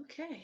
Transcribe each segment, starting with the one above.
Okay.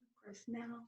Of course, now.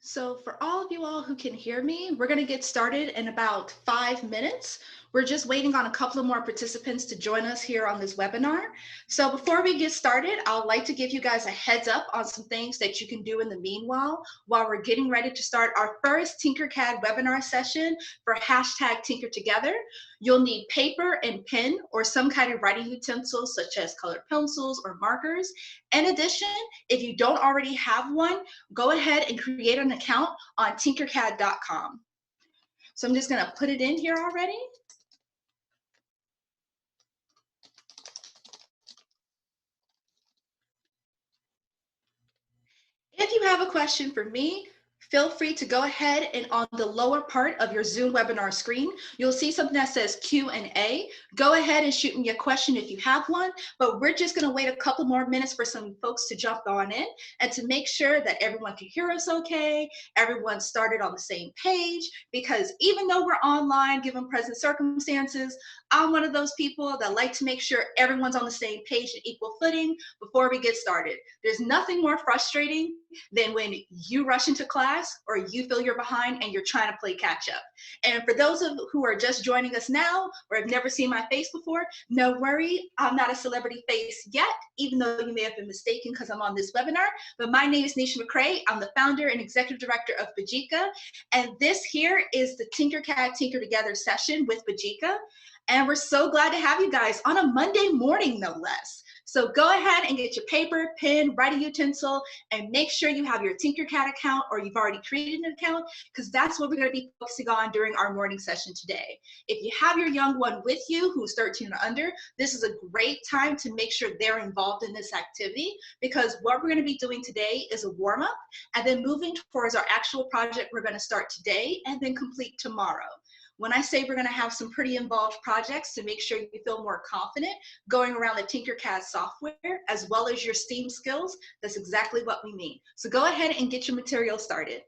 So for all of you all who can hear me, we're going to get started in about 5 minutes. We're just waiting on a couple of more participants to join us here on this webinar. So before we get started, I'd like to give you guys a heads up on some things that you can do in the meanwhile while we're getting ready to start our first Tinkercad webinar session for #TinkerTogether. You'll need paper and pen or some kind of writing utensils such as colored pencils or markers. In addition, if you don't already have one, go ahead and create an account on Tinkercad.com. So I'm just going to put it in here already. If you have a question for me, feel free to go ahead and on the lower part of your Zoom webinar screen, you'll see something that says Q&A. Go ahead and shoot me a question if you have one, but we're just going to wait a couple more minutes for some folks to jump on in and to make sure that everyone can hear us okay, everyone started on the same page, because even though we're online, given present circumstances, I'm one of those people that like to make sure everyone's on the same page and equal footing before we get started. There's nothing more frustrating than when you rush into class or you feel you're behind and you're trying to play catch up. And for those of who are just joining us now or have never seen my face before, no worry, I'm not a celebrity face yet, even though you may have been mistaken because I'm on this webinar. But my name is Nisha McCrae. I'm the founder and executive director of Mbadika. And this here is the Tinkercad Tinker Together session with Mbadika. And we're so glad to have you guys on a Monday morning, no less. So go ahead and get your paper, pen, writing utensil, and make sure you have your Tinkercad account or you've already created an account, because that's what we're going to be focusing on during our morning session today. If you have your young one with you who's 13 or under, this is a great time to make sure they're involved in this activity, because what we're going to be doing today is a warm-up and then moving towards our actual project we're going to start today and then complete tomorrow. When I say we're going to have some pretty involved projects to make sure you feel more confident going around the Tinkercad software, as well as your STEAM skills, that's exactly what we mean. So go ahead and get your material started.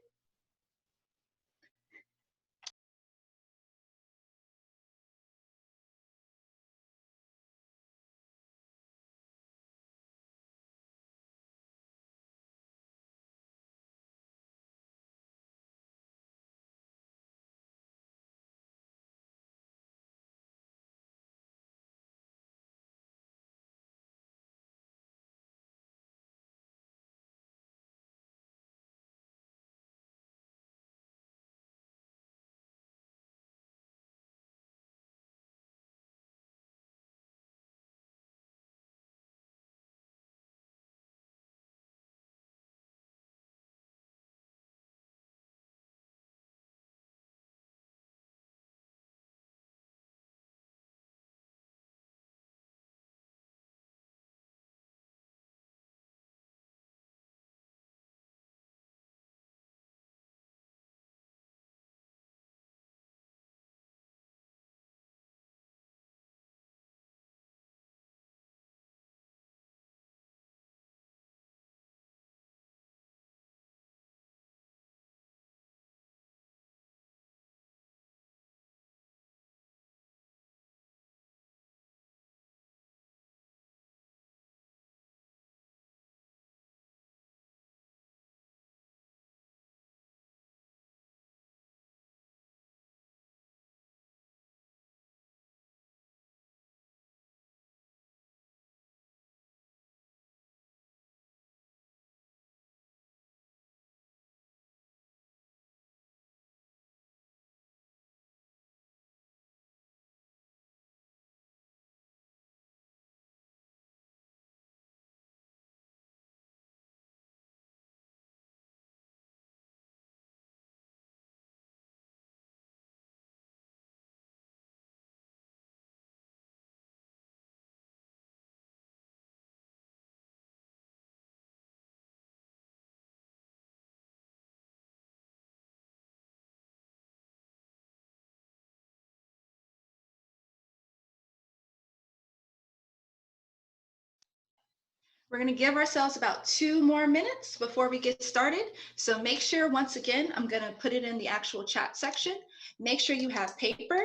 We're going to give ourselves about 2 more minutes before we get started. So make sure, once again, I'm going to put it in the actual chat section. Make sure you have paper,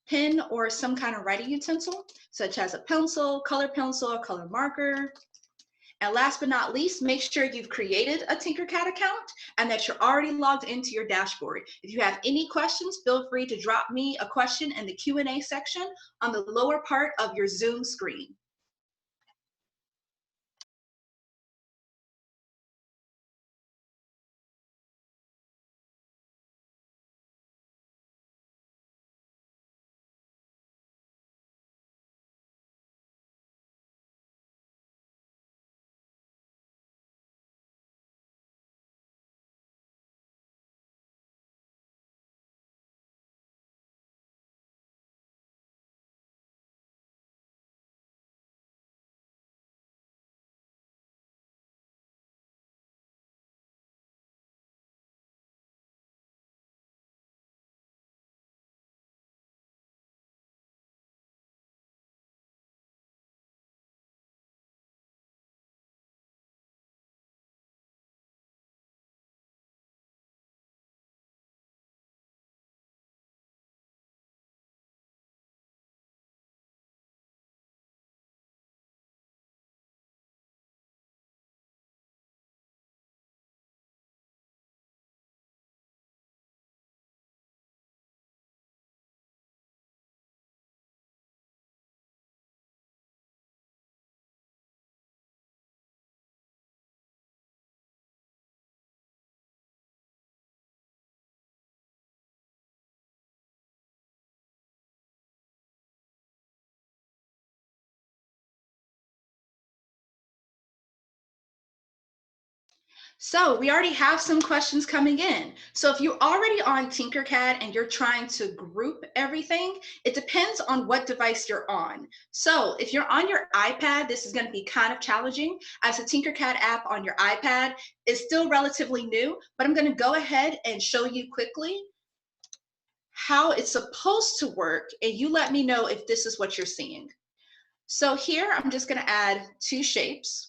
pen, or some kind of writing utensil, such as a pencil, color marker. And last but not least, make sure you've created a Tinkercad account and that you're already logged into your dashboard. If you have any questions, feel free to drop me a question in the Q&A section on the lower part of your Zoom screen. So we already have some questions coming in. So if you're already on Tinkercad and you're trying to group everything, it depends on what device you're on. So if you're on your iPad, this is going to be kind of challenging, as the Tinkercad app on your iPad is still relatively new, but I'm going to go ahead and show you quickly how it's supposed to work, and you let me know if this is what you're seeing. So here, I'm just going to add 2 shapes.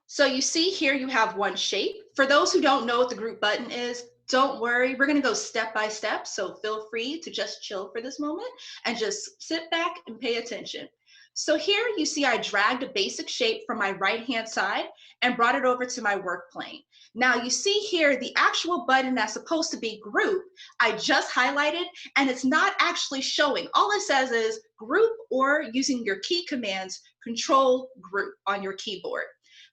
So you see here you have one shape. For those who don't know what the group button is, don't worry, we're gonna go step by step, so feel free to just chill for this moment and just sit back and pay attention. So here you see I dragged a basic shape from my right-hand side and brought it over to my work plane. Now you see here the actual button that's supposed to be group, I just highlighted, and it's not actually showing. All it says is group, or using your key commands, control group on your keyboard.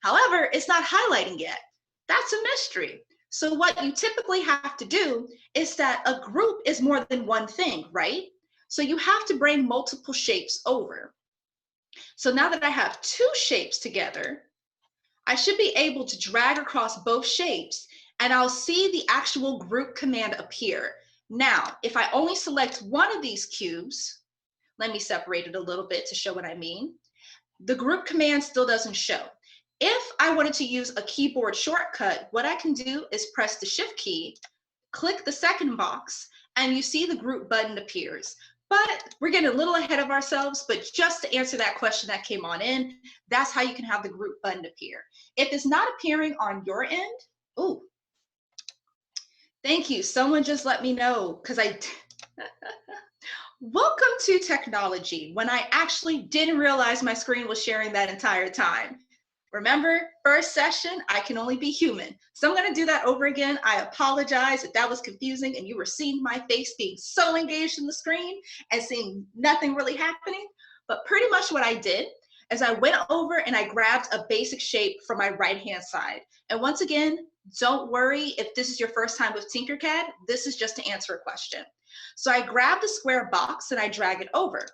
However, it's not highlighting yet. That's a mystery. So what you typically have to do is that a group is more than one thing, right? So you have to bring multiple shapes over. So now that I have 2 shapes together, I should be able to drag across both shapes and I'll see the actual group command appear. Now, if I only select one of these cubes, let me separate it a little bit to show what I mean. The group command still doesn't show. If I wanted to use a keyboard shortcut, what I can do is press the Shift key, click the second box, and you see the group button appears. But we're getting a little ahead of ourselves, but just to answer that question that came on in, that's how you can have the group button appear. If it's not appearing on your end, oh, thank you. Someone just let me know, because welcome to technology, when I actually didn't realize my screen was sharing that entire time. Remember, first session, I can only be human. So I'm gonna do that over again. I apologize if that was confusing and you were seeing my face being so engaged in the screen and seeing nothing really happening. But pretty much what I did is I went over and I grabbed a basic shape from my right-hand side. And once again, don't worry if this is your first time with Tinkercad, this is just to answer a question. So I grab the square box and I drag it over.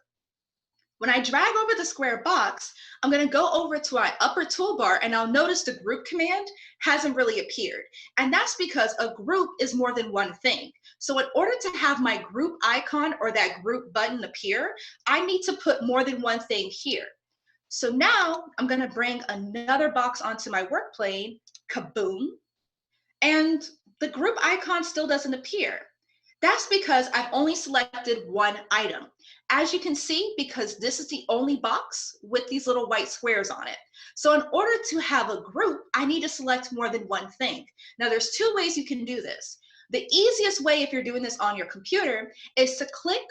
When I drag over the square box, I'm going to go over to my upper toolbar and I'll notice the group command hasn't really appeared. And that's because a group is more than one thing. So in order to have my group icon or that group button appear, I need to put more than one thing here. So now I'm going to bring another box onto my work plane, kaboom, and the group icon still doesn't appear. That's because I've only selected one item. As you can see, because this is the only box with these little white squares on it. So in order to have a group, I need to select more than one thing. Now there's 2 ways you can do this. The easiest way, if you're doing this on your computer, is to click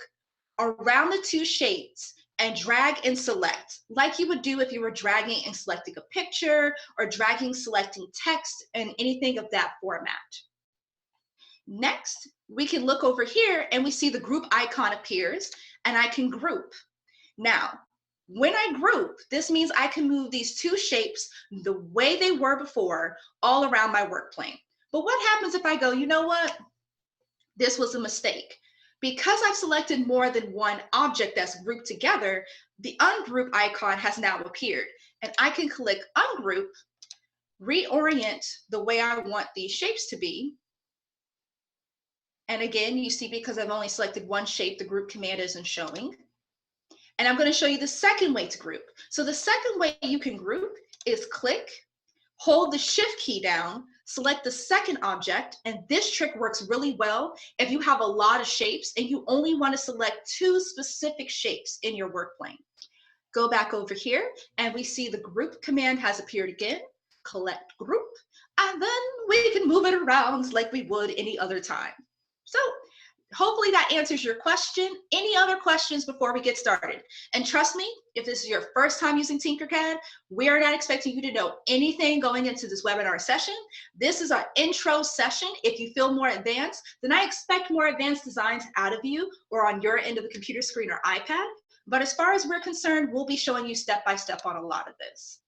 around the 2 shapes and drag and select, like you would do if you were dragging and selecting a picture or dragging, selecting text and anything of that format. Next, we can look over here and we see the group icon appears and I can group. Now, when I group, this means I can move these two shapes the way they were before all around my work plane. But what happens if I go, you know what? This was a mistake. Because I've selected more than one object that's grouped together, the ungroup icon has now appeared. And I can click ungroup, reorient the way I want these shapes to be. And again, you see, because I've only selected one shape, the group command isn't showing. And I'm going to show you the second way to group. So the second way you can group is click, hold the shift key down, select the second object, and this trick works really well if you have a lot of shapes and you only want to select two specific shapes in your work plane. Go back over here and we see the group command has appeared again, collect group, and then we can move it around like we would any other time. So hopefully that answers your question. Any other questions before we get started? And trust me, if this is your first time using Tinkercad, we are not expecting you to know anything going into this webinar session. This is our intro session. If you feel more advanced, then I expect more advanced designs out of you or on your end of the computer screen or iPad. But as far as we're concerned, we'll be showing you step by step on a lot of this.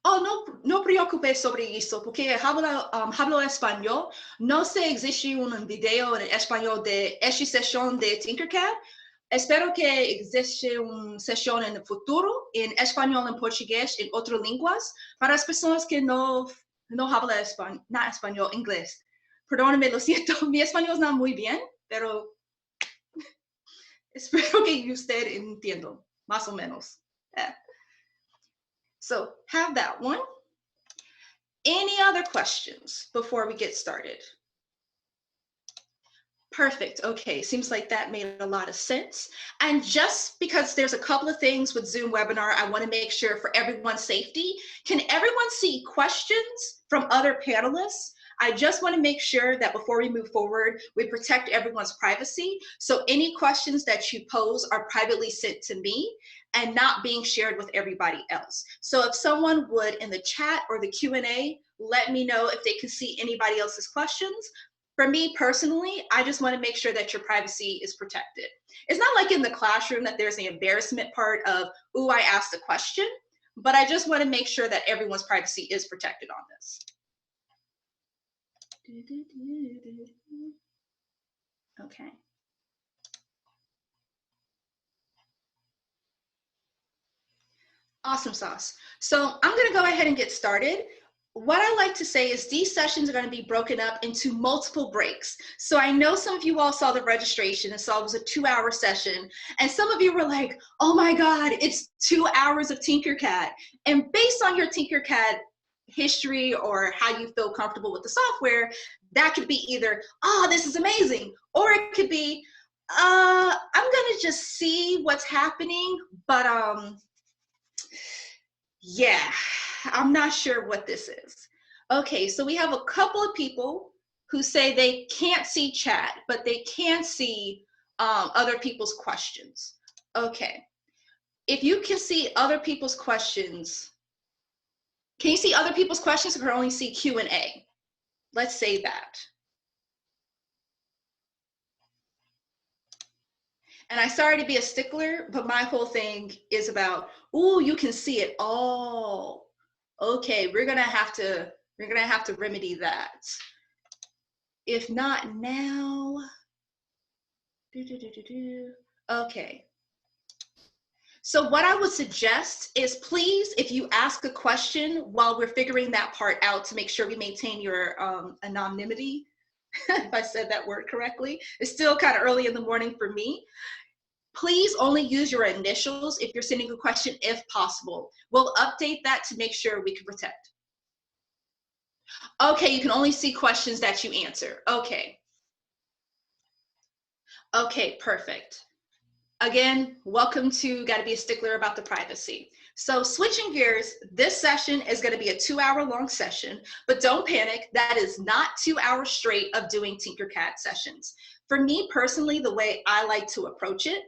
Oh, no preocupes sobre eso, porque hablo español. No sé existe un video en español de esta sesión de Tinkercad. Espero que existe una sesión en el futuro en español, en portugués, en otras lenguas, para las personas que no hablan español, inglés. Perdóname, lo siento, mi español no es muy bien, pero espero que usted entienda, más o menos. So have that one. Any other questions before we get started? Perfect. Okay, seems like that made a lot of sense. And just because there's a couple of things with Zoom webinar, I want to make sure for everyone's safety. Can everyone see questions from other panelists? I just want to make sure that before we move forward, we protect everyone's privacy. So any questions that you pose are privately sent to me and not being shared with everybody else. So if someone would in the chat or the Q&A, let me know if they can see anybody else's questions. For me personally, I just want to make sure that your privacy is protected. It's not like in the classroom that there's the embarrassment part of, ooh, I asked a question, but I just want to make sure that everyone's privacy is protected on this. Okay. Awesome sauce. So I'm going to go ahead and get started. What I like to say is these sessions are going to be broken up into multiple breaks. So I know some of you all saw the registration and saw it was a 2-hour session. And some of you were like, oh my God, it's 2 hours of Tinkercad. And based on your Tinkercad history or how you feel comfortable with the software, that could be either, oh, this is amazing, or it could be, I'm gonna just see what's happening, but yeah, I'm not sure what this is. Okay, so we have a couple of people who say they can't see chat, but they can see other people's questions. Okay, if you can see other people's questions, can you see other people's questions or can only see Q&A? Let's say that. And I'm sorry to be a stickler, but my whole thing is about, ooh, you can see it all. Okay, we're gonna have to remedy that. If not now, okay. So what I would suggest is please, if you ask a question while we're figuring that part out to make sure we maintain your anonymity, if I said that word correctly, it's still kind of early in the morning for me. Please only use your initials if you're sending a question, if possible. We'll update that to make sure we can protect. Okay, you can only see questions that you answer. Okay. Okay, perfect. Again, welcome to Gotta Be a Stickler About the Privacy. So switching gears, this session is going to be a 2-hour-long session, but don't panic. That is not 2 hours straight of doing Tinkercad sessions. For me personally, the way I like to approach it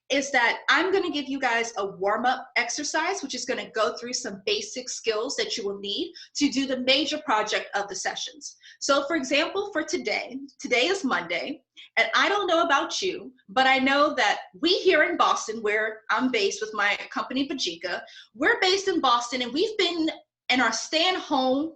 is that I'm going to give you guys a warm-up exercise, which is going to go through some basic skills that you will need to do the major project of the sessions. So for example, for today is Monday, and I don't know about you, but I know that we here in Boston, where I'm based with my company Mbadika, we're based in Boston, and we've been in our stay-at-home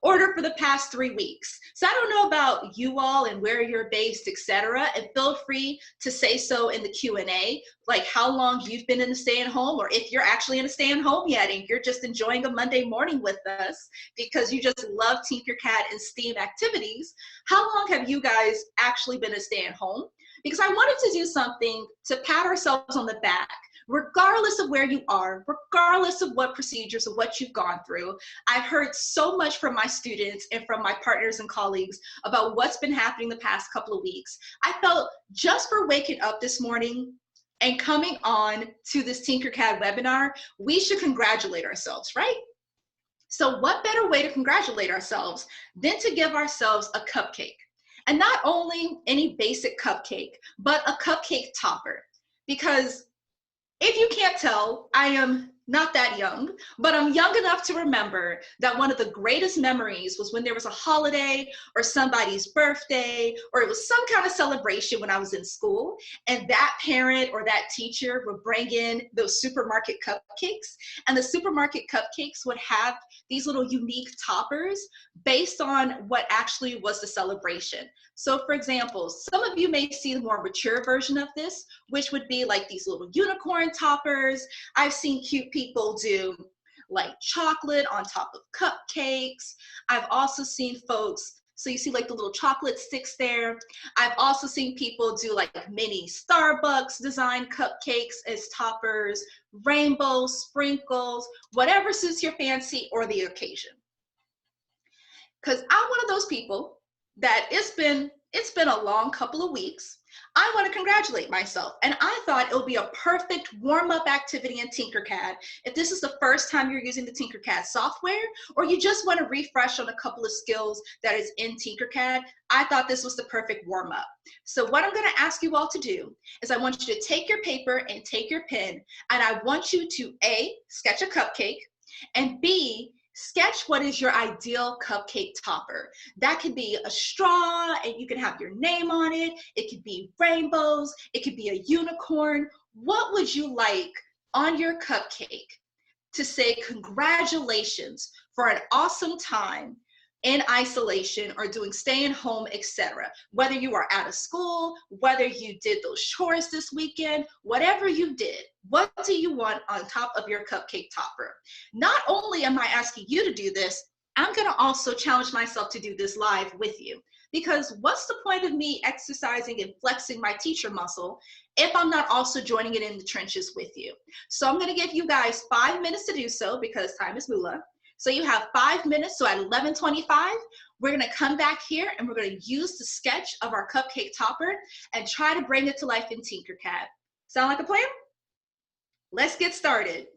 order for the past 3 weeks. So I don't know about you all and where you're based, etc. And feel free to say so in the Q&A, like how long you've been in the stay-at-home, or if you're actually in a stay-at-home yet and you're just enjoying a Monday morning with us because you just love Tinkercad and STEAM activities. How long have you guys actually been a stay-at-home? Because I wanted to do something to pat ourselves on the back, regardless of where you are, regardless of what procedures or what you've gone through. I've heard so much from my students and from my partners and colleagues about what's been happening the past couple of weeks. I felt just for waking up this morning and coming on to this Tinkercad webinar, we should congratulate ourselves, right? So what better way to congratulate ourselves than to give ourselves a cupcake? And not only any basic cupcake, but a cupcake topper. Because if you can't tell, I am not that young, but I'm young enough to remember that one of the greatest memories was when there was a holiday or somebody's birthday, or it was some kind of celebration when I was in school, and that parent or that teacher would bring in those supermarket cupcakes, and the supermarket cupcakes would have these little unique toppers based on what actually was the celebration. So for example, some of you may see the more mature version of this, which would be like these little unicorn toppers. I've seen cute people do like chocolate on top of cupcakes. I've also seen folks, so you see like the little chocolate sticks there. I've also seen people do like mini Starbucks design cupcakes as toppers, rainbows, sprinkles, whatever suits your fancy or the occasion. Because I'm one of those people that it's been a long couple of weeks. I want to congratulate myself, and I thought it would be a perfect warm-up activity in Tinkercad if this is the first time you're using the Tinkercad software, or you just want to refresh on a couple of skills that is in Tinkercad. I thought this was the perfect warm-up. So what I'm going to ask you all to do is I want you to take your paper and take your pen, and I want you to A, sketch a cupcake, and B, sketch what is your ideal cupcake topper. That could be a straw and you can have your name on it. It could be rainbows. It could be a unicorn. What would you like on your cupcake to say congratulations for an awesome time in isolation or doing stay at home, etc. Whether you are out of school, whether you did those chores this weekend, whatever you did, what do you want on top of your cupcake topper? Not only am I asking you to do this, I'm going to also challenge myself to do this live with you. Because what's the point of me exercising and flexing my teacher muscle if I'm not also joining it in the trenches with you? So I'm going to give you guys 5 minutes to do so because time is moolah. So you have 5 minutes. So at 11:25, we're going to come back here and we're going to use the sketch of our cupcake topper and try to bring it to life in Tinkercad. Sound like a plan? Let's get started.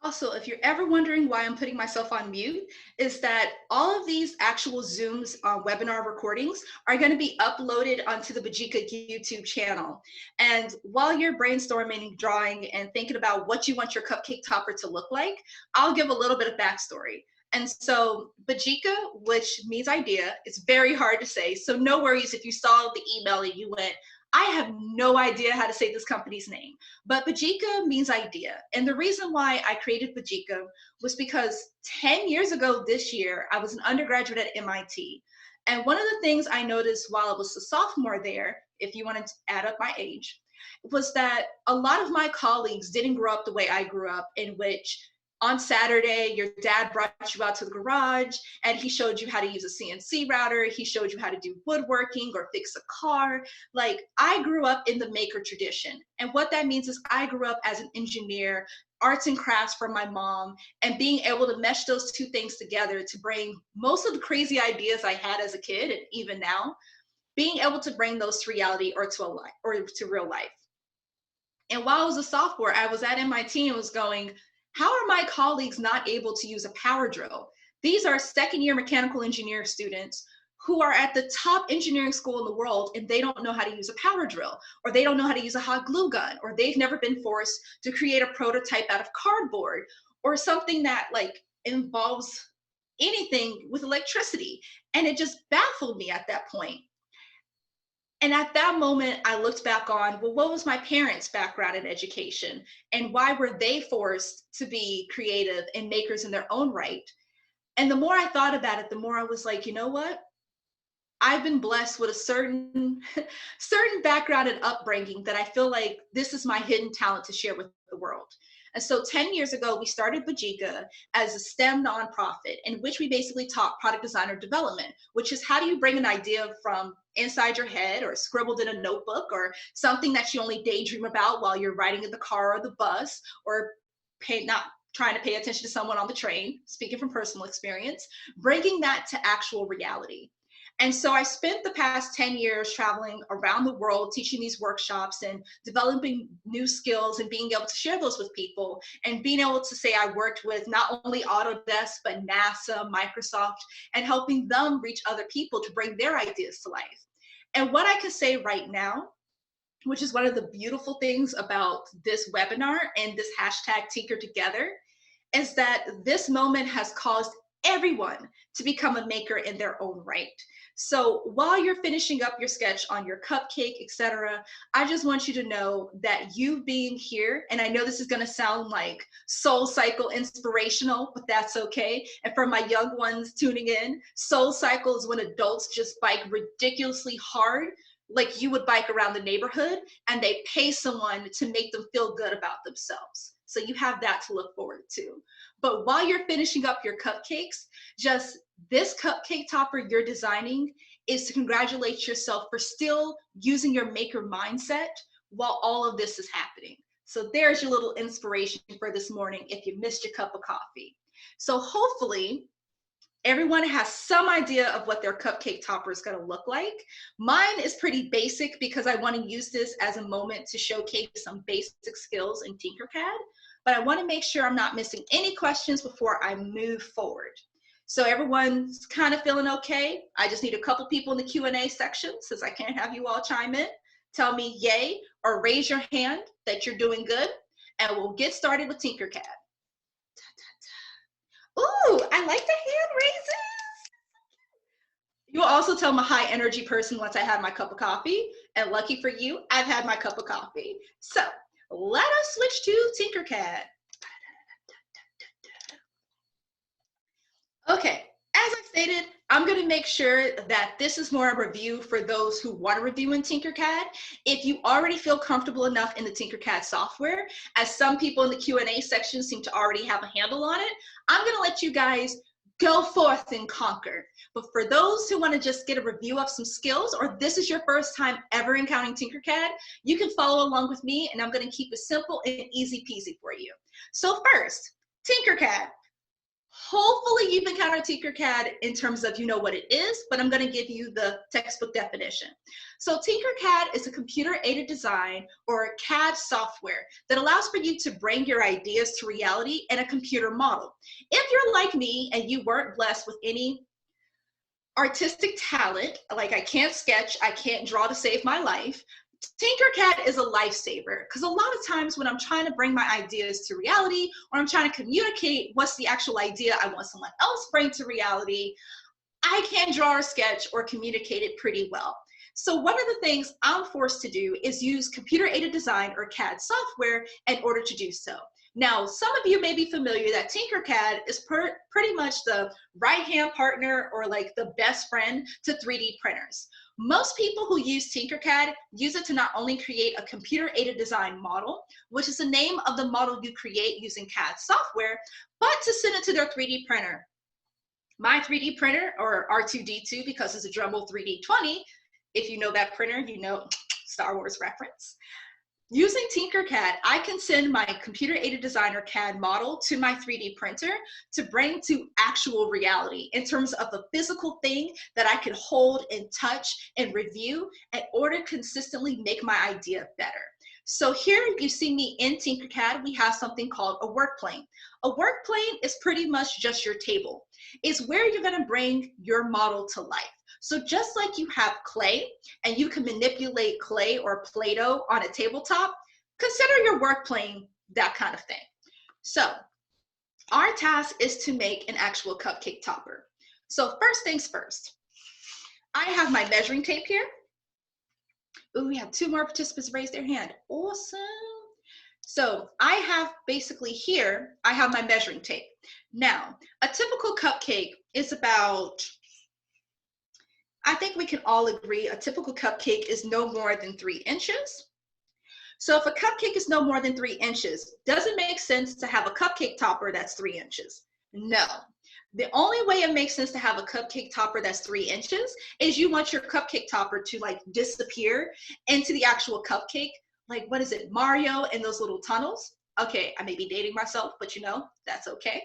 Also, if you're ever wondering why I'm putting myself on mute, is that all of these actual Zoom's webinar recordings are going to be uploaded onto the Mbadika YouTube channel. And while you're brainstorming, drawing, and thinking about what you want your cupcake topper to look like, I'll give a little bit of backstory. And so Mbadika, which means idea, it's very hard to say. So no worries if you saw the email and you went, I have no idea how to say this company's name. But Mbadika means idea. And the reason why I created Mbadika was because 10 years ago this year, I was an undergraduate at MIT. And one of the things I noticed while I was a sophomore there, if you wanted to add up my age, was that a lot of my colleagues didn't grow up the way I grew up, in which on Saturday, your dad brought you out to the garage and he showed you how to use a CNC router. He showed you how to do woodworking or fix a car. Like, I grew up in the maker tradition. And what that means is I grew up as an engineer, arts and crafts from my mom, and being able to mesh those two things together to bring most of the crazy ideas I had as a kid, and even now, being able to bring those to reality or to real life. And while I was a sophomore, I was at MIT and was going, how are my colleagues not able to use a power drill? These are second-year mechanical engineer students who are at the top engineering school in the world, and they don't know how to use a power drill, or they don't know how to use a hot glue gun, or they've never been forced to create a prototype out of cardboard, or something that like involves anything with electricity. And it just baffled me at that point. And at that moment, I looked back on, well, what was my parents' background in education? And why were they forced to be creative and makers in their own right? And the more I thought about it, the more I was like, you know what? I've been blessed with a certain background and upbringing that I feel like this is my hidden talent to share with the world. And so 10 years ago, we started Mbadika as a STEM nonprofit in which we basically taught product designer development, which is how do you bring an idea from inside your head or scribbled in a notebook or something that you only daydream about while you're riding in the car or the bus, or not trying to pay attention to someone on the train, speaking from personal experience, bringing that to actual reality. And so I spent the past 10 years traveling around the world, teaching these workshops and developing new skills and being able to share those with people, and being able to say I worked with not only Autodesk, but NASA, Microsoft, and helping them reach other people to bring their ideas to life. And what I can say right now, which is one of the beautiful things about this webinar and this hashtag Tinker Together, is that this moment has caused everyone to become a maker in their own right. So while you're finishing up your sketch on your cupcake, etc., I just want you to know that you being here, and I know this is going to sound like Soul Cycle inspirational, but that's okay. And for my young ones tuning in, Soul Cycle is when adults just bike ridiculously hard, like you would bike around the neighborhood, and they pay someone to make them feel good about themselves. So you have that to look forward to. But while you're finishing up your cupcakes, just this cupcake topper you're designing is to congratulate yourself for still using your maker mindset while all of this is happening. So there's your little inspiration for this morning if you missed your cup of coffee. So hopefully everyone has some idea of what their cupcake topper is going to look like. Mine is pretty basic because I want to use this as a moment to showcase some basic skills in Tinkercad, but I want to make sure I'm not missing any questions before I move forward. So everyone's kind of feeling okay. I just need a couple people in the Q&A section, since I can't have you all chime in. Tell me yay or raise your hand that you're doing good, and we'll get started with Tinkercad. Ooh, I like the hand raises. You'll also tell I'm a high energy person once I have my cup of coffee, and lucky for you, I've had my cup of coffee. So let us switch to Tinkercad. Okay, as I stated, I'm going to make sure that this is more a review for those who want to review in Tinkercad. If you already feel comfortable enough in the Tinkercad software, as some people in the Q&A section seem to already have a handle on it, I'm going to let you guys go forth and conquer. But for those who want to just get a review of some skills, or this is your first time ever encountering Tinkercad, you can follow along with me, and I'm going to keep it simple and easy peasy for you. So first, Tinkercad. Hopefully you've encountered Tinkercad in terms of you know what it is, but I'm going to give you the textbook definition. So Tinkercad is a computer-aided design or CAD software that allows for you to bring your ideas to reality in a computer model. If you're like me and you weren't blessed with any artistic talent, like I can't sketch, I can't draw to save my life, Tinkercad is a lifesaver, because a lot of times when I'm trying to bring my ideas to reality, or I'm trying to communicate what's the actual idea I want someone else to bring to reality, I can't draw or sketch or communicate it pretty well. So one of the things I'm forced to do is use computer-aided design or CAD software in order to do so. Now, some of you may be familiar that Tinkercad is pretty much the right-hand partner or like the best friend to 3D printers. Most people who use Tinkercad use it to not only create a computer-aided design model, which is the name of the model you create using CAD software, but to send it to their 3D printer. My 3D printer, or R2D2 because it's a Dremel 3D20, if you know that printer, you know Star Wars reference. Using Tinkercad, I can send my computer-aided design or CAD model to my 3D printer to bring to actual reality in terms of the physical thing that I can hold and touch and review in order to consistently make my idea better. So here you see me in Tinkercad, we have something called a work plane. A work plane is pretty much just your table. It's where you're going to bring your model to life. So just like you have clay and you can manipulate clay or Play-Doh on a tabletop, consider your work plane that kind of thing. So our task is to make an actual cupcake topper. So first things first, I have my measuring tape here. Ooh, we have 2 more participants raise their hand. Awesome. So I have basically here, I have my measuring tape. Now, a typical cupcake is about, I think we can all agree, a typical cupcake is no more than 3 inches. So if a cupcake is no more than 3 inches, does it make sense to have a cupcake topper that's 3 inches? No. The only way it makes sense to have a cupcake topper that's 3 inches is you want your cupcake topper to like disappear into the actual cupcake. Like, what is it, Mario and those little tunnels? Okay, I may be dating myself, but you know, that's okay.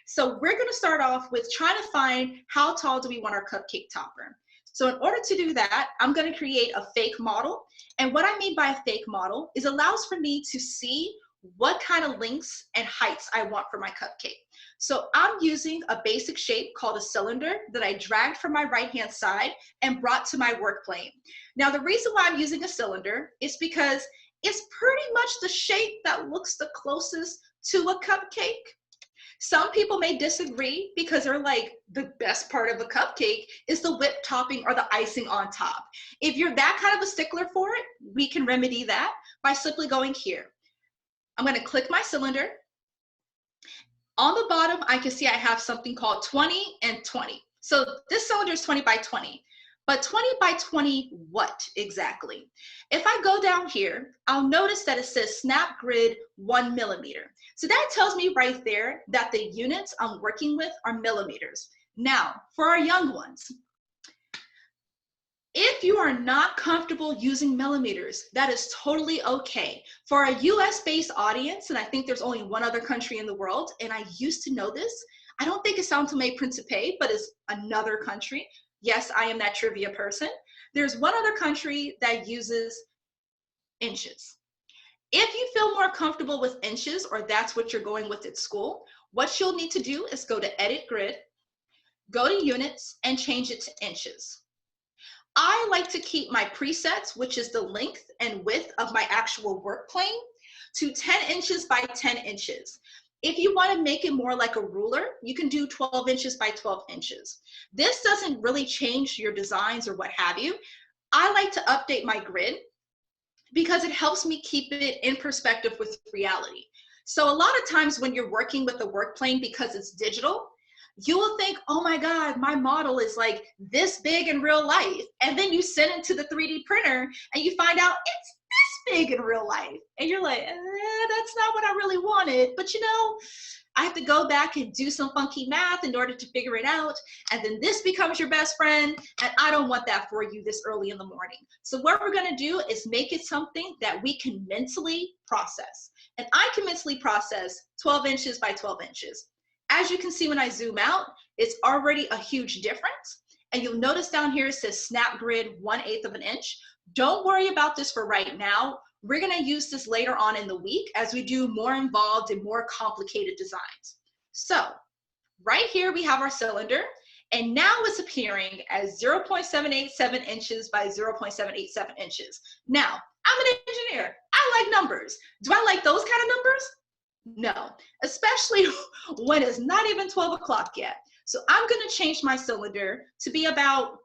So we're gonna start off with trying to find how tall do we want our cupcake topper. So in order to do that, I'm gonna create a fake model. And what I mean by a fake model is allows for me to see what kind of lengths and heights I want for my cupcake. So I'm using a basic shape called a cylinder that I dragged from my right-hand side and brought to my work plane. Now, the reason why I'm using a cylinder is because it's pretty much the shape that looks the closest to a cupcake. Some people may disagree because they're like, the best part of a cupcake is the whipped topping or the icing on top. If you're that kind of a stickler for it, we can remedy that by simply going here. I'm going to click my cylinder. On the bottom, I can see I have something called 20 and 20. So this cylinder is 20 by 20. But 20 by 20 what exactly? If I go down here, I'll notice that it says snap grid 1 millimeter. So that tells me right there that the units I'm working with are millimeters. Now, for our young ones, if you are not comfortable using millimeters, that is totally okay. For a US-based audience, and I think there's only one other country in the world, and I used to know this, I don't think it's Sao Tome and Principe, but it's another country. Yes, I am that trivia person. There's one other country that uses inches. If you feel more comfortable with inches, or that's what you're going with at school, what you'll need to do is go to Edit Grid, go to Units, and change it to inches. I like to keep my presets, which is the length and width of my actual work plane, to 10 inches by 10 inches. If you want to make it more like a ruler, you can do 12 inches by 12 inches. This doesn't really change your designs or what have you. I like to update my grid because it helps me keep it in perspective with reality. So a lot of times when you're working with a work plane, because it's digital, you will think, oh my God, my model is like this big in real life. And then you send it to the 3D printer and you find out it's this big in real life. And you're like, that's not what I really wanted. But you know, I have to go back and do some funky math in order to figure it out. And then this becomes your best friend. And I don't want that for you this early in the morning. So what we're gonna do is make it something that we can mentally process. And I can mentally process 12 inches by 12 inches. As you can see when I zoom out, it's already a huge difference. And you'll notice down here it says snap grid 1/8 of an inch. Don't worry about this for right now. We're gonna use this later on in the week as we do more involved and more complicated designs. So right here we have our cylinder, and now it's appearing as 0.787 inches by 0.787 inches. Now, I'm an engineer. I like numbers. Do I like those kind of numbers? No, especially when it's not even 12 o'clock yet. So I'm gonna change my cylinder to be about,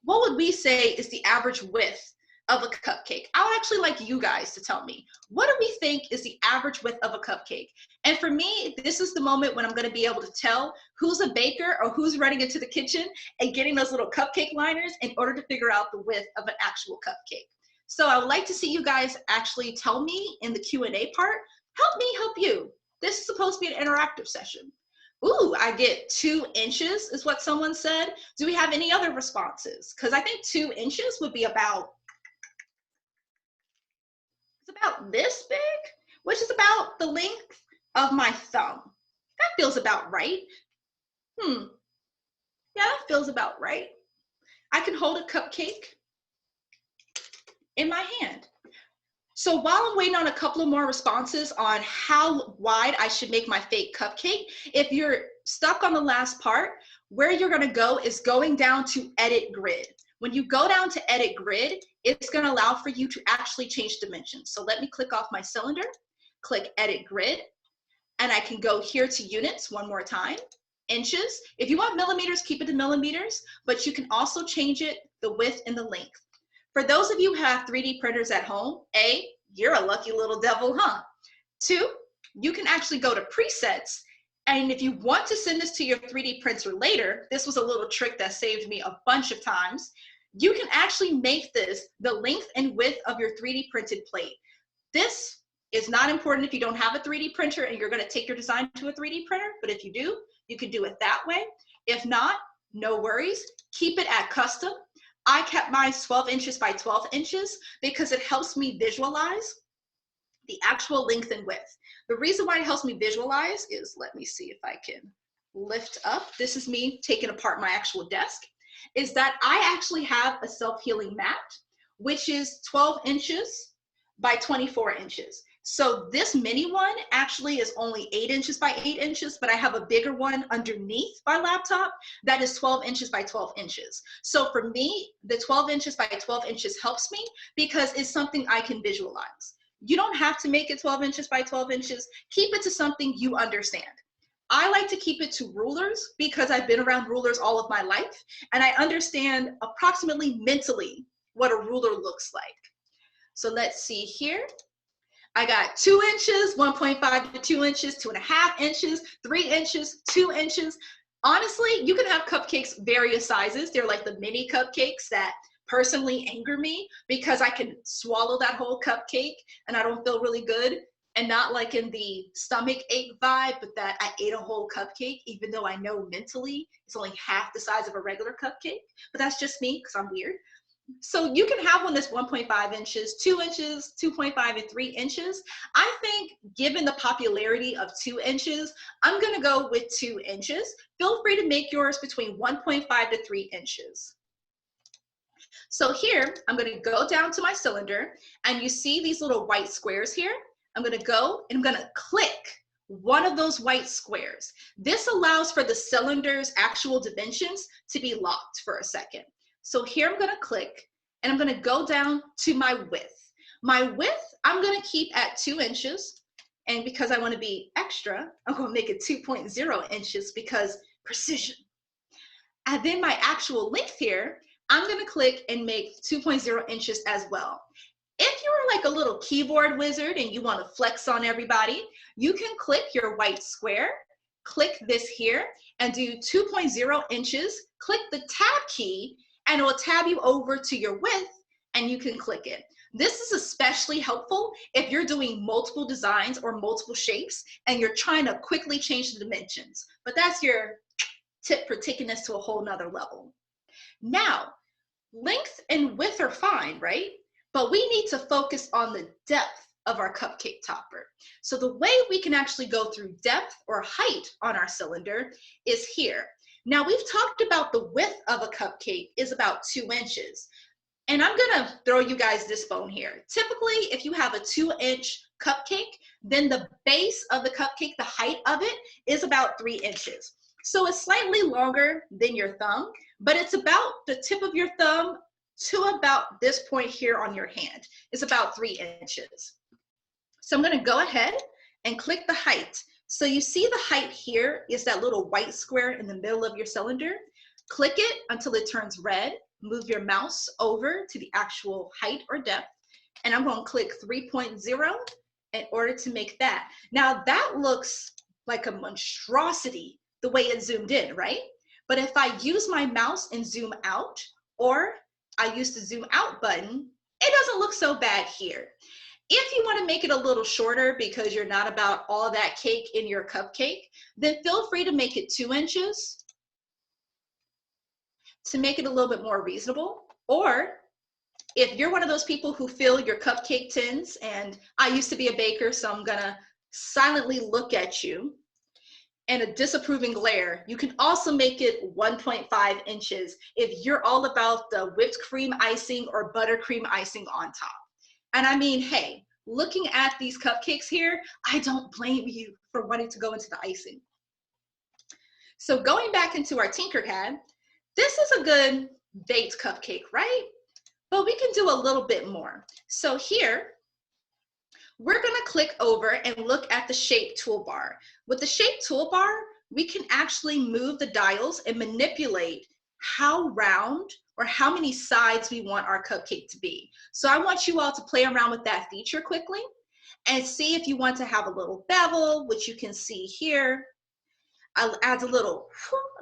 what would we say is the average width of a cupcake? I would actually like you guys to tell me, what do we think is the average width of a cupcake? And for me, this is the moment when I'm gonna be able to tell who's a baker or who's running into the kitchen and getting those little cupcake liners in order to figure out the width of an actual cupcake. So I would like to see you guys actually tell me in the Q&A part. Help me help you. This is supposed to be an interactive session. Ooh, I get 2 inches is what someone said. Do we have any other responses? Because I think 2 inches would be about, it's about this big, which is about the length of my thumb. That feels about right. Yeah, that feels about right. I can hold a cupcake in my hand. So while I'm waiting on a couple of more responses on how wide I should make my fake cupcake, if you're stuck on the last part, where you're gonna go is going down to edit grid. When you go down to edit grid, it's gonna allow for you to actually change dimensions. So let me click off my cylinder, click edit grid, and I can go here to units one more time, inches. If you want millimeters, keep it to millimeters, but you can also change it, the width and the length. For those of you who have 3D printers at home, A, you're a lucky little devil, huh? 2, you can actually go to presets, and if you want to send this to your 3D printer later, this was a little trick that saved me a bunch of times, you can actually make this the length and width of your 3D printed plate. This is not important if you don't have a 3D printer and you're gonna take your design to a 3D printer, but if you do, you can do it that way. If not, no worries, keep it at custom. I kept mine 12 inches by 12 inches because it helps me visualize the actual length and width. The reason why it helps me visualize is, let me see if I can lift up. This is me taking apart my actual desk, is that I actually have a self-healing mat, which is 12 inches by 24 inches. So this mini one actually is only 8 inches by 8 inches, but I have a bigger one underneath my laptop that is 12 inches by 12 inches. So for me, the 12 inches by 12 inches helps me because it's something I can visualize. You don't have to make it 12 inches by 12 inches. Keep it to something you understand. I like to keep it to rulers because I've been around rulers all of my life and I understand approximately mentally what a ruler looks like. So let's see here. I got 2 inches, 1.5 to 2 inches, 2.5 inches, 3 inches, 2 inches. Honestly, you can have cupcakes various sizes. They're like the mini cupcakes that personally anger me because I can swallow that whole cupcake and I don't feel really good. And not like in the stomach ache vibe, but that I ate a whole cupcake, even though I know mentally it's only half the size of a regular cupcake. But that's just me because I'm weird. So you can have one that's 1.5 inches, 2 inches, 2.5, and 3 inches. I think given the popularity of 2 inches, I'm gonna go with 2 inches. Feel free to make yours between 1.5 to 3 inches. So here, I'm gonna go down to my cylinder, and you see these little white squares here? I'm gonna go and I'm gonna click one of those white squares. This allows for the cylinder's actual dimensions to be locked for a second. So here I'm gonna click and I'm gonna go down to my width. My width, I'm gonna keep at 2 inches. And because I wanna be extra, I'm gonna make it 2.0 inches because precision. And then my actual length here, I'm gonna click and make 2.0 inches as well. If you're like a little keyboard wizard and you wanna flex on everybody, you can click your white square, click this here, and do 2.0 inches, click the tab key, and it will tab you over to your width and you can click it. This is especially helpful if you're doing multiple designs or multiple shapes and you're trying to quickly change the dimensions. But that's your tip for taking this to a whole nother level. Now, length and width are fine, right? But we need to focus on the depth of our cupcake topper. So the way we can actually go through depth or height on our cylinder is here. Now we've talked about the width of a cupcake is about 2 inches. And I'm gonna throw you guys this bone here. Typically, if you have a 2-inch cupcake, then the base of the cupcake, the height of it, is about 3 inches. So it's slightly longer than your thumb, but it's about the tip of your thumb to about this point here on your hand. It's about 3 inches. So I'm gonna go ahead and click the height. So you see the height here is that little white square in the middle of your cylinder. Click it until it turns red. Move your mouse over to the actual height or depth, and I'm going to click 3.0 in order to make that. Now that looks like a monstrosity the way it zoomed in, right? But if I use my mouse and zoom out, or I use the zoom out button, it doesn't look so bad here. If you want to make it a little shorter because you're not about all that cake in your cupcake, then feel free to make it 2 inches to make it a little bit more reasonable. Or if you're one of those people who fill your cupcake tins, and I used to be a baker, so I'm gonna silently look at you in a disapproving glare, you can also make it 1.5 inches if you're all about the whipped cream icing or buttercream icing on top. And I mean, hey, looking at these cupcakes here, I don't blame you for wanting to go into the icing. So going back into our Tinkercad, this is a good baked cupcake, right? But we can do a little bit more. So here, we're gonna click over and look at the shape toolbar. With the shape toolbar, we can actually move the dials and manipulate how round or how many sides we want our cupcake to be. So I want you all to play around with that feature quickly and see if you want to have a little bevel, which you can see here. I'll add a little,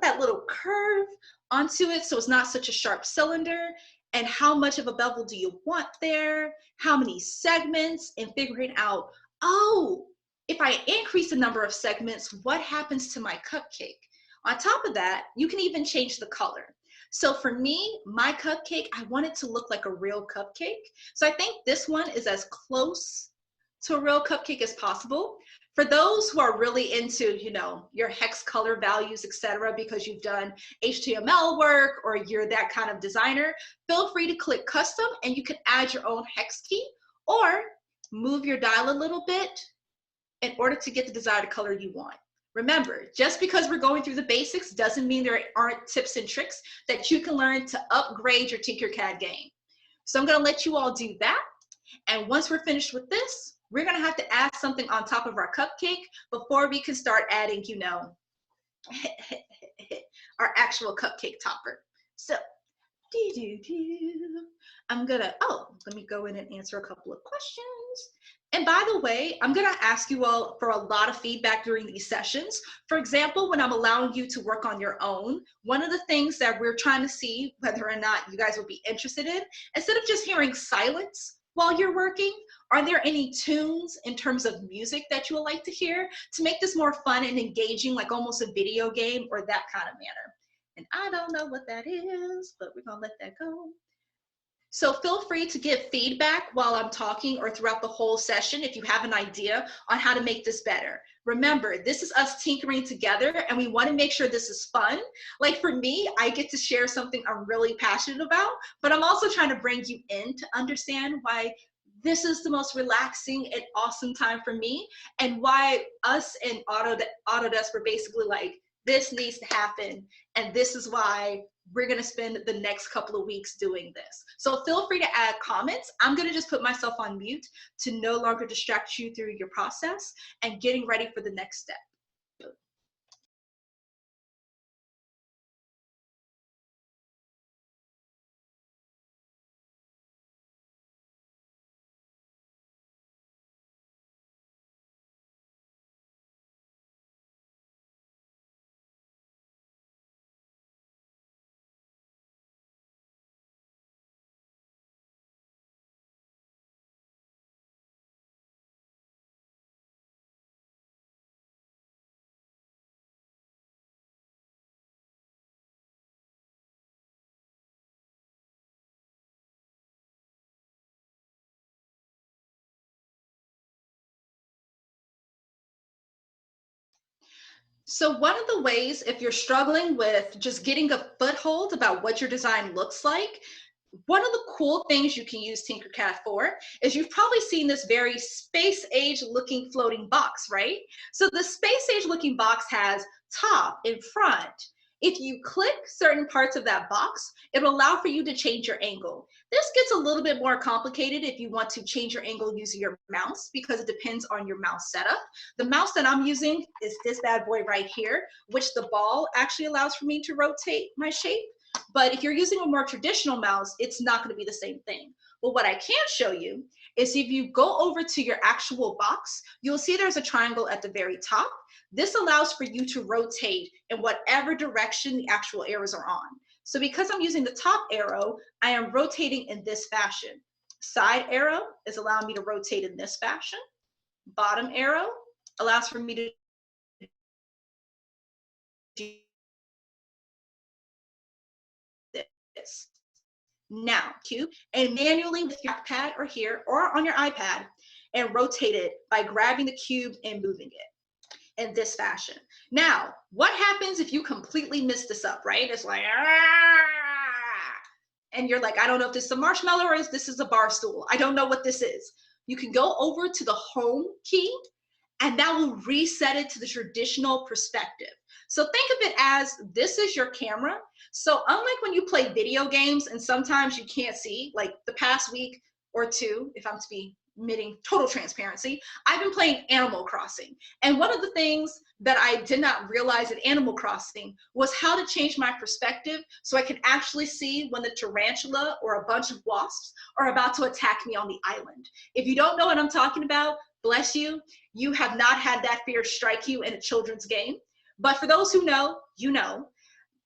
that little curve onto it so it's not such a sharp cylinder. And how much of a bevel do you want there? How many segments? And figuring out, oh, if I increase the number of segments, what happens to my cupcake? On top of that, you can even change the color. So for me, my cupcake, I want it to look like a real cupcake. So I think this one is as close to a real cupcake as possible. For those who are really into, you know, your hex color values, etc., because you've done HTML work or you're that kind of designer, feel free to click custom and you can add your own hex key or move your dial a little bit in order to get the desired color you want. Remember, just because we're going through the basics doesn't mean there aren't tips and tricks that you can learn to upgrade your Tinkercad game. So I'm going to let you all do that. And once we're finished with this, we're gonna have to add something on top of our cupcake before we can start adding, you know, our actual cupcake topper. So, I'm gonna, let me go in and answer a couple of questions. And by the way, I'm gonna ask you all for a lot of feedback during these sessions. For example, when I'm allowing you to work on your own, one of the things that we're trying to see whether or not you guys will be interested in, instead of just hearing silence while you're working, are there any tunes in terms of music that you would like to hear to make this more fun and engaging, like almost a video game or that kind of manner? And I don't know what that is, but we're gonna let that go. So feel free to give feedback while I'm talking or throughout the whole session if you have an idea on how to make this better. Remember, this is us tinkering together and we want to make sure this is fun. Like for me, I get to share something I'm really passionate about, but I'm also trying to bring you in to understand why this is the most relaxing and awesome time for me and why us and Autodesk were basically like, this needs to happen and this is why we're gonna spend the next couple of weeks doing this. So feel free to add comments. I'm gonna just put myself on mute to no longer distract you through your process and getting ready for the next step. So one of the ways, if you're struggling with just getting a foothold about what your design looks like, one of the cool things you can use Tinkercad for is you've probably seen this very space age looking floating box, right? So the space age looking box has top and front. If you click certain parts of that box, it'll allow for you to change your angle. This gets a little bit more complicated if you want to change your angle using your mouse, because it depends on your mouse setup. The mouse that I'm using is this bad boy right here, which the ball actually allows for me to rotate my shape. But if you're using a more traditional mouse, it's not going to be the same thing. But what I can show you is if you go over to your actual box, you'll see there's a triangle at the very top. This allows for you to rotate in whatever direction the actual arrows are on. So because I'm using the top arrow, I am rotating in this fashion. Side arrow is allowing me to rotate in this fashion. Bottom arrow allows for me to do this. Now, cube, and manually with your pad or here or on your iPad, and rotate it by grabbing the cube and moving it in this fashion. Now, what happens if you completely mess this up, right? It's like, and you're like, I don't know if this is a marshmallow or if this is a bar stool. I don't know what this is. You can go over to the home key, and that will reset it to the traditional perspective. So think of it as this is your camera. So unlike when you play video games and sometimes you can't see, like the past week or two, if I'm to be admitting total transparency, I've been playing Animal Crossing. And one of the things that I did not realize at Animal Crossing was how to change my perspective so I can actually see when the tarantula or a bunch of wasps are about to attack me on the island. If you don't know what I'm talking about, bless you, you have not had that fear strike you in a children's game. But for those who know, you know,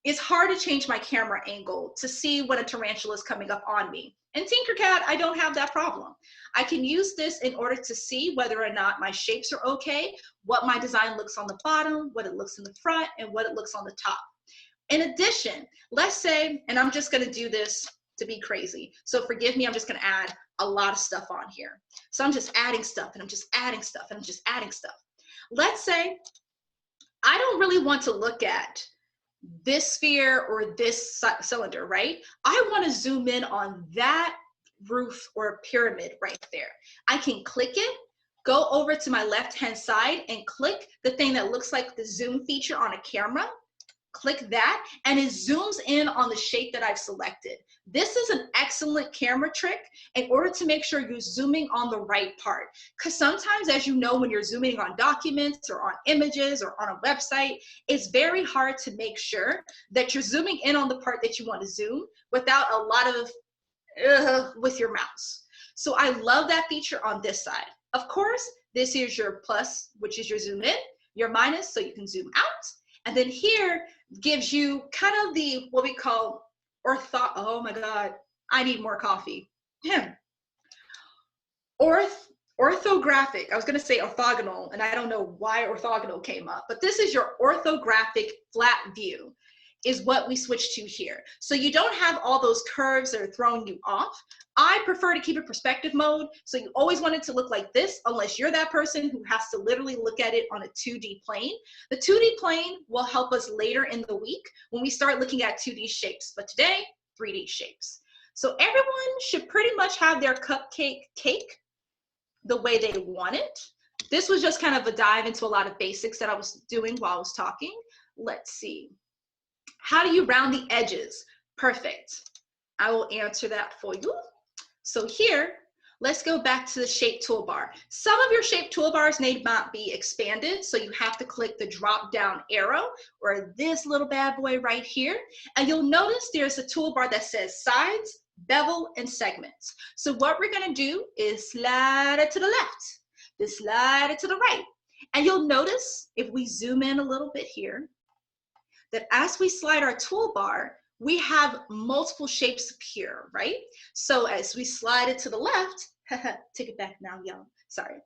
it's hard to change my camera angle to see when a tarantula is coming up on me. In Tinkercad, I don't have that problem. I can use this in order to see whether or not my shapes are okay, what my design looks on the bottom, what it looks in the front, and what it looks on the top. In addition, let's say, and I'm just gonna do this to be crazy, so forgive me, I'm just gonna add a lot of stuff on here. So I'm just adding stuff, and I'm just adding stuff, and I'm just adding stuff. Let's say I don't really want to look at this sphere or this cylinder, right? I want to zoom in on that roof or pyramid right there. I can click it, go over to my left-hand side and click the thing that looks like the zoom feature on a camera. Click that, and it zooms in on the shape that I've selected. This is an excellent camera trick in order to make sure you're zooming on the right part. Because sometimes, as you know, when you're zooming on documents or on images or on a website, it's very hard to make sure that you're zooming in on the part that you want to zoom without a lot of with your mouse. So I love that feature on this side. Of course, this is your plus, which is your zoom in, your minus, so you can zoom out. And then here gives you kind of the, what we call oh my God, I need more coffee. Orthographic, I was gonna say orthogonal, and I don't know why orthogonal came up, but this is your orthographic flat view is what we switched to here. So you don't have all those curves that are throwing you off. I prefer to keep it perspective mode, so you always want it to look like this, unless you're that person who has to literally look at it on a 2D plane. The 2D plane will help us later in the week when we start looking at 2D shapes, but today, 3D shapes. So everyone should pretty much have their cupcake cake the way they want it. This was just kind of a dive into a lot of basics that I was doing while I was talking. Let's see. How do you round the edges? Perfect. I will answer that for you. So here, let's go back to the shape toolbar. Some of your shape toolbars may not be expanded, so you have to click the drop down arrow or this little bad boy right here. And you'll notice there's a toolbar that says sides, bevel, and segments. So what we're gonna do is slide it to the left, then slide it to the right. And you'll notice if we zoom in a little bit here, that as we slide our toolbar, we have multiple shapes appear, right? So as we slide it to the left, take it back now, y'all, sorry.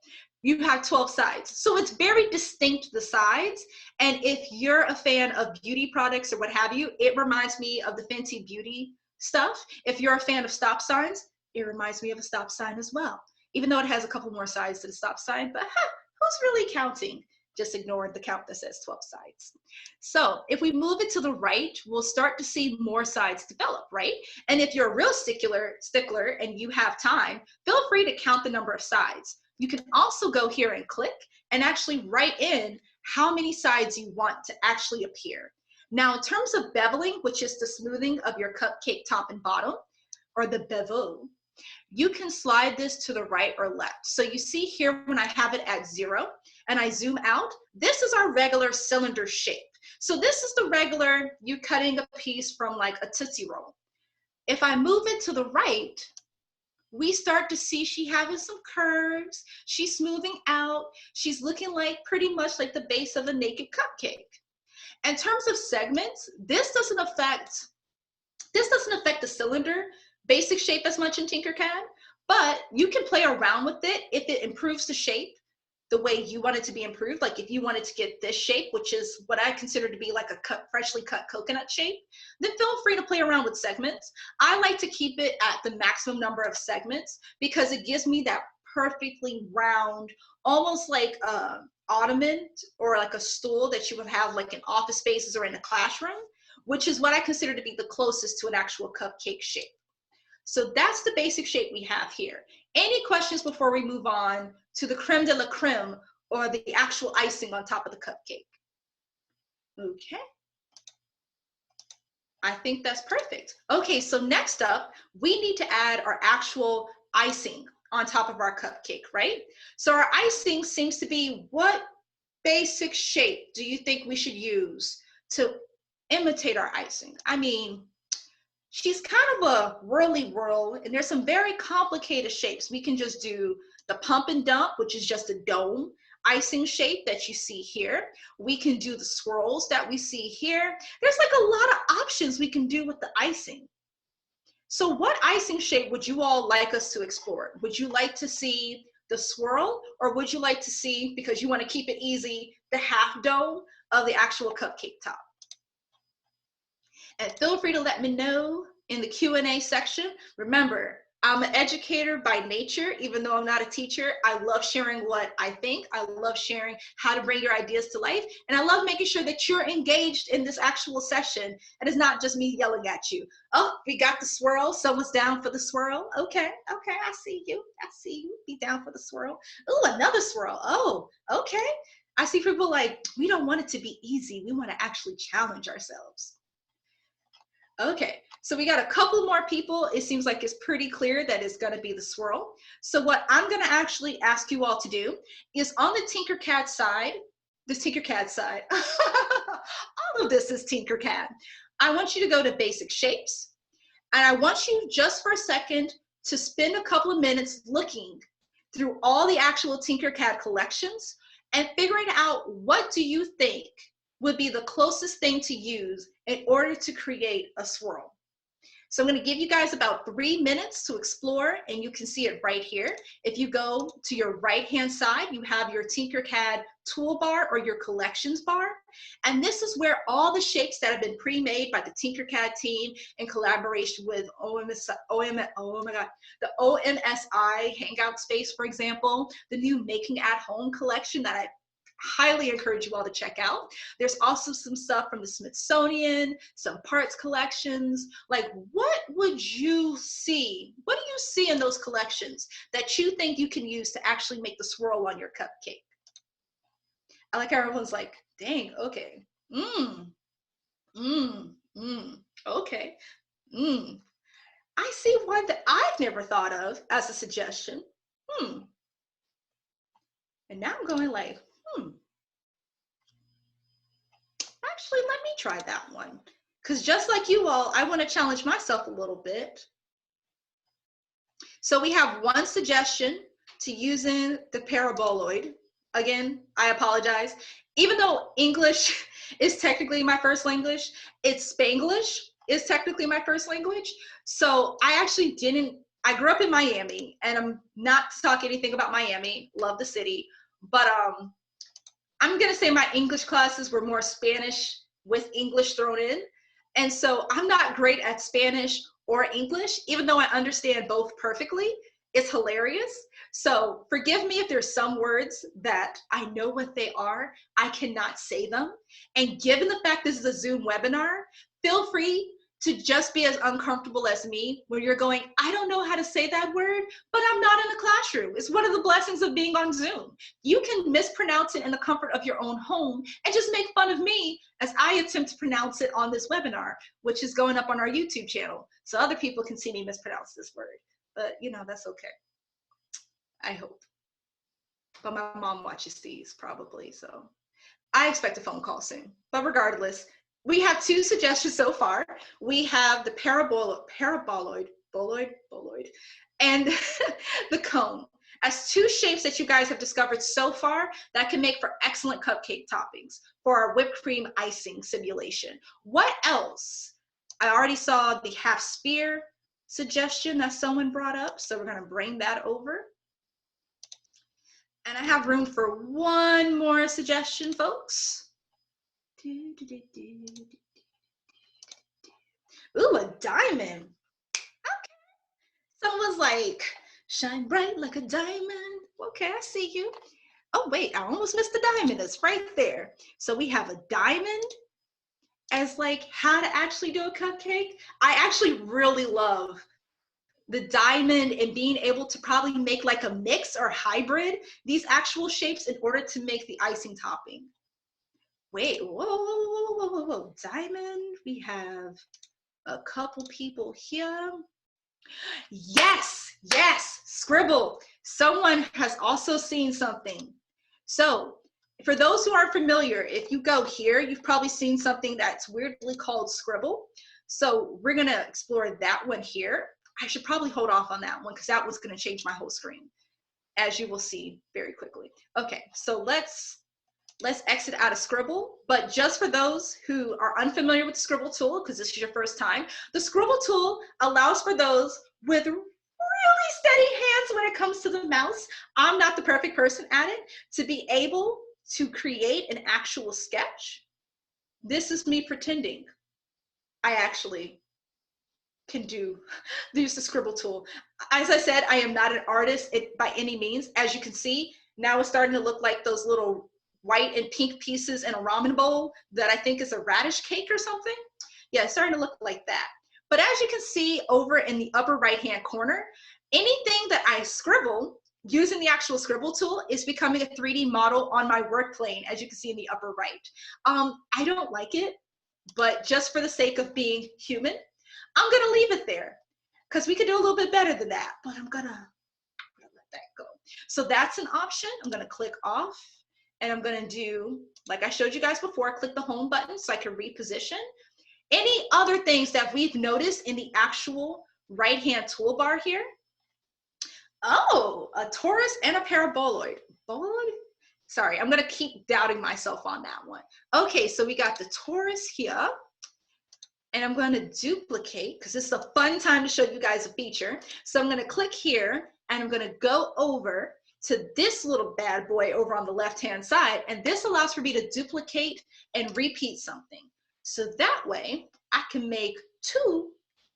You have 12 sides. So it's very distinct, the sides. And if you're a fan of beauty products or what have you, it reminds me of the Fenty Beauty stuff. If you're a fan of stop signs, it reminds me of a stop sign as well. Even though it has a couple more sides to the stop sign, but who's really counting? Just ignore the count that says 12 sides. So if we move it to the right, we'll start to see more sides develop, right? And if you're a real stickler and you have time, feel free to count the number of sides. You can also go here and click and actually write in how many sides you want to actually appear. Now, in terms of beveling, which is the smoothing of your cupcake top and bottom, or the bevel, you can slide this to the right or left. So you see here when I have it at 0 and I zoom out, this is our regular cylinder shape. So this is the regular, you cutting a piece from like a Tootsie Roll. If I move it to the right, we start to see she having some curves. She's smoothing out. She's looking like pretty much like the base of a naked cupcake. In terms of segments, this doesn't affect the cylinder basic shape as much in Tinkercad, but you can play around with it if it improves the shape the way you want it to be improved. Like if you wanted to get this shape, which is what I consider to be like a freshly cut coconut shape, then feel free to play around with segments. I like to keep it at the maximum number of segments because it gives me that perfectly round, almost like ottoman or like a stool that you would have like in office spaces or in a classroom, which is what I consider to be the closest to an actual cupcake shape. So that's the basic shape we have here. Any questions before we move on to the creme de la creme, or the actual icing on top of the cupcake? Okay. I think that's perfect. Okay, so next up, we need to add our actual icing on top of our cupcake, right? So our icing seems to be, what basic shape do you think we should use to imitate our icing? I mean, she's kind of a whirly whirl, and there's some very complicated shapes. We can just do the pump and dump, which is just a dome icing shape that you see here. We can do the swirls that we see here. There's like a lot of options we can do with the icing. So what icing shape would you all like us to explore? Would you like to see the swirl, or would you like to see, because you want to keep it easy, the half dome of the actual cupcake top? And feel free to let me know in the Q&A section. Remember, I'm an educator by nature, even though I'm not a teacher. I love sharing what I think. I love sharing how to bring your ideas to life. And I love making sure that you're engaged in this actual session. And it's not just me yelling at you. Oh, we got the swirl. Someone's down for the swirl. Okay, I see you. I see you. Be down for the swirl. Oh, another swirl. Oh, okay. I see people like, we don't want it to be easy. We want to actually challenge ourselves. Okay, so we got a couple more people. It seems like it's pretty clear that it's going to be the swirl. So what I'm going to actually ask you all to do is on the Tinkercad side, all of this is Tinkercad. I want you to go to basic shapes, and I want you just for a second to spend a couple of minutes looking through all the actual Tinkercad collections and figuring out, what do you think would be the closest thing to use in order to create a swirl. So I'm going to give you guys about 3 minutes to explore, and you can see it right here. If you go to your right-hand side, you have your Tinkercad toolbar or your collections bar. And this is where all the shapes that have been pre-made by the Tinkercad team in collaboration with the OMSI Hangout Space, for example, the new Making at Home collection that I highly encourage you all to check out. There's also some stuff from the Smithsonian, some parts collections. Like, what would you see? What do you see in those collections that you think you can use to actually make the swirl on your cupcake? I like how everyone's like, dang, okay. Okay. I see one that I've never thought of as a suggestion. And now I'm going like, actually, let me try that one. Because just like you all, I want to challenge myself a little bit. So we have one suggestion to using the paraboloid. Again, I apologize. Even though English is technically my first language, Spanglish is technically my first language. So I actually I grew up in Miami, and I'm not to talk anything about Miami, love the city, but I'm gonna say my English classes were more Spanish with English thrown in. And so I'm not great at Spanish or English, even though I understand both perfectly. It's hilarious. So forgive me if there's some words that I know what they are, I cannot say them. And given the fact this is a Zoom webinar, feel free to just be as uncomfortable as me where you're going, I don't know how to say that word, but I'm not in the classroom. It's one of the blessings of being on Zoom. You can mispronounce it in the comfort of your own home and just make fun of me as I attempt to pronounce it on this webinar, which is going up on our YouTube channel. So other people can see me mispronounce this word, but you know, that's okay. I hope. But my mom watches these probably, so I expect a phone call soon. But regardless, we have 2 suggestions so far. We have the paraboloid, and the cone as 2 shapes that you guys have discovered so far that can make for excellent cupcake toppings for our whipped cream icing simulation. What else? I already saw the half sphere suggestion that someone brought up, so we're gonna bring that over. And I have room for one more suggestion, folks. Ooh, a diamond. Okay. Someone's like, shine bright like a diamond. Okay, I see you. Oh, wait, I almost missed the diamond. It's right there. So we have a diamond as like how to actually do a cupcake. I actually really love the diamond and being able to probably make like a mix or hybrid these actual shapes in order to make the icing topping. Wait, whoa, diamond. We have a couple people here. Yes, scribble. Someone has also seen something. So for those who aren't familiar, if you go here, you've probably seen something that's weirdly called scribble. So we're gonna explore that one here. I should probably hold off on that one because that one's gonna change my whole screen, as you will see very quickly. Okay, so let's exit out of Scribble. But just for those who are unfamiliar with the Scribble tool, because this is your first time, the Scribble tool allows for those with really steady hands when it comes to the mouse. I'm not the perfect person at it to be able to create an actual sketch. This is me pretending I actually can use the Scribble tool. As I said, I am not an artist by any means. As you can see, now it's starting to look like those little white and pink pieces in a ramen bowl that I think is a radish cake or something. Yeah, it's starting to look like that. But as you can see over in the upper right-hand corner, anything that I scribble using the actual Scribble tool is becoming a 3D model on my work plane, as you can see in the upper right. I don't like it, but just for the sake of being human, I'm gonna leave it there because we could do a little bit better than that, but I'm gonna let that go. So that's an option. I'm gonna click off and I'm gonna do, like I showed you guys before, click the home button so I can reposition. Any other things that we've noticed in the actual right-hand toolbar here? Oh, a torus and a paraboloid. Sorry, I'm gonna keep doubting myself on that one. Okay, so we got the torus here. And I'm going to duplicate because this is a fun time to show you guys a feature. So I'm going to click here and I'm going to go over to this little bad boy over on the left-hand side. And this allows for me to duplicate and repeat something. So that way I can make 2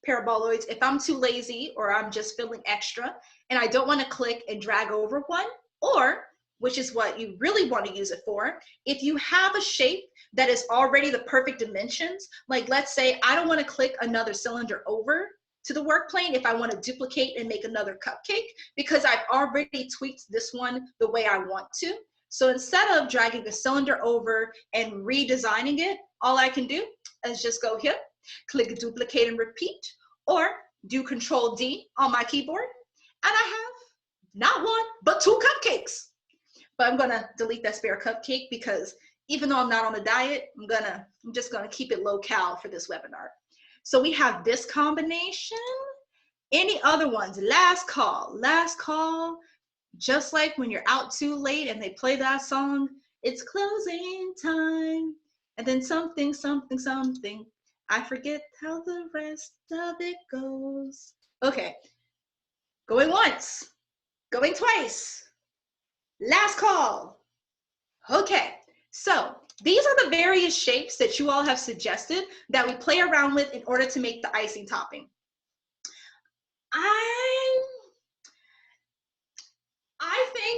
paraboloids if I'm too lazy or I'm just feeling extra and I don't want to click and drag over one, or which is what you really want to use it for, if you have a shape that is already the perfect dimensions, like let's say I don't want to click another cylinder over to the work plane if I want to duplicate and make another cupcake because I've already tweaked this one the way I want to. So instead of dragging the cylinder over and redesigning it, all I can do is just go here, click duplicate and repeat, or do Control D on my keyboard, and I have not 1, but 2 cupcakes. But I'm gonna delete that spare cupcake because even though I'm not on a diet, I'm just gonna keep it low-cal for this webinar. So we have this combination. Any other ones? Last call. Just like when you're out too late and they play that song, it's closing time. And then something. I forget how the rest of it goes. Okay, going once, going twice. Last call. Okay, so these are the various shapes that you all have suggested that we play around with in order to make the icing topping.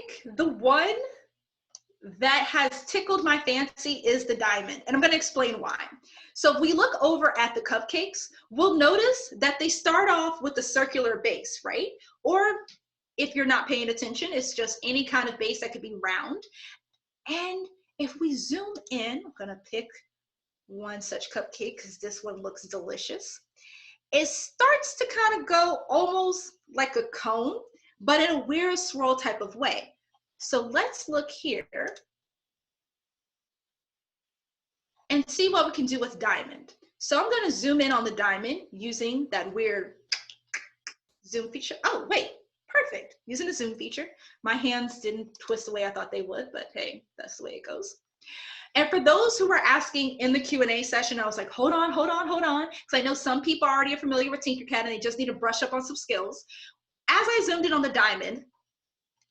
think the one that has tickled my fancy is the diamond, and I'm going to explain why. So if we look over at the cupcakes, we'll notice that they start off with a circular base, right? Or if you're not paying attention, it's just any kind of base that could be round. And if we zoom in, I'm going to pick one such cupcake because this one looks delicious. It starts to kind of go almost like a cone, but in a weird swirl type of way. So let's look here and see what we can do with diamond. So I'm going to zoom in on the diamond using that weird zoom feature. Oh, wait, perfect. Using the zoom feature. My hands didn't twist the way I thought they would, but hey, that's the way it goes. And for those who were asking in the Q&A session, I was like, hold on, because I know some people already are familiar with Tinkercad and they just need to brush up on some skills. As I zoomed in on the diamond,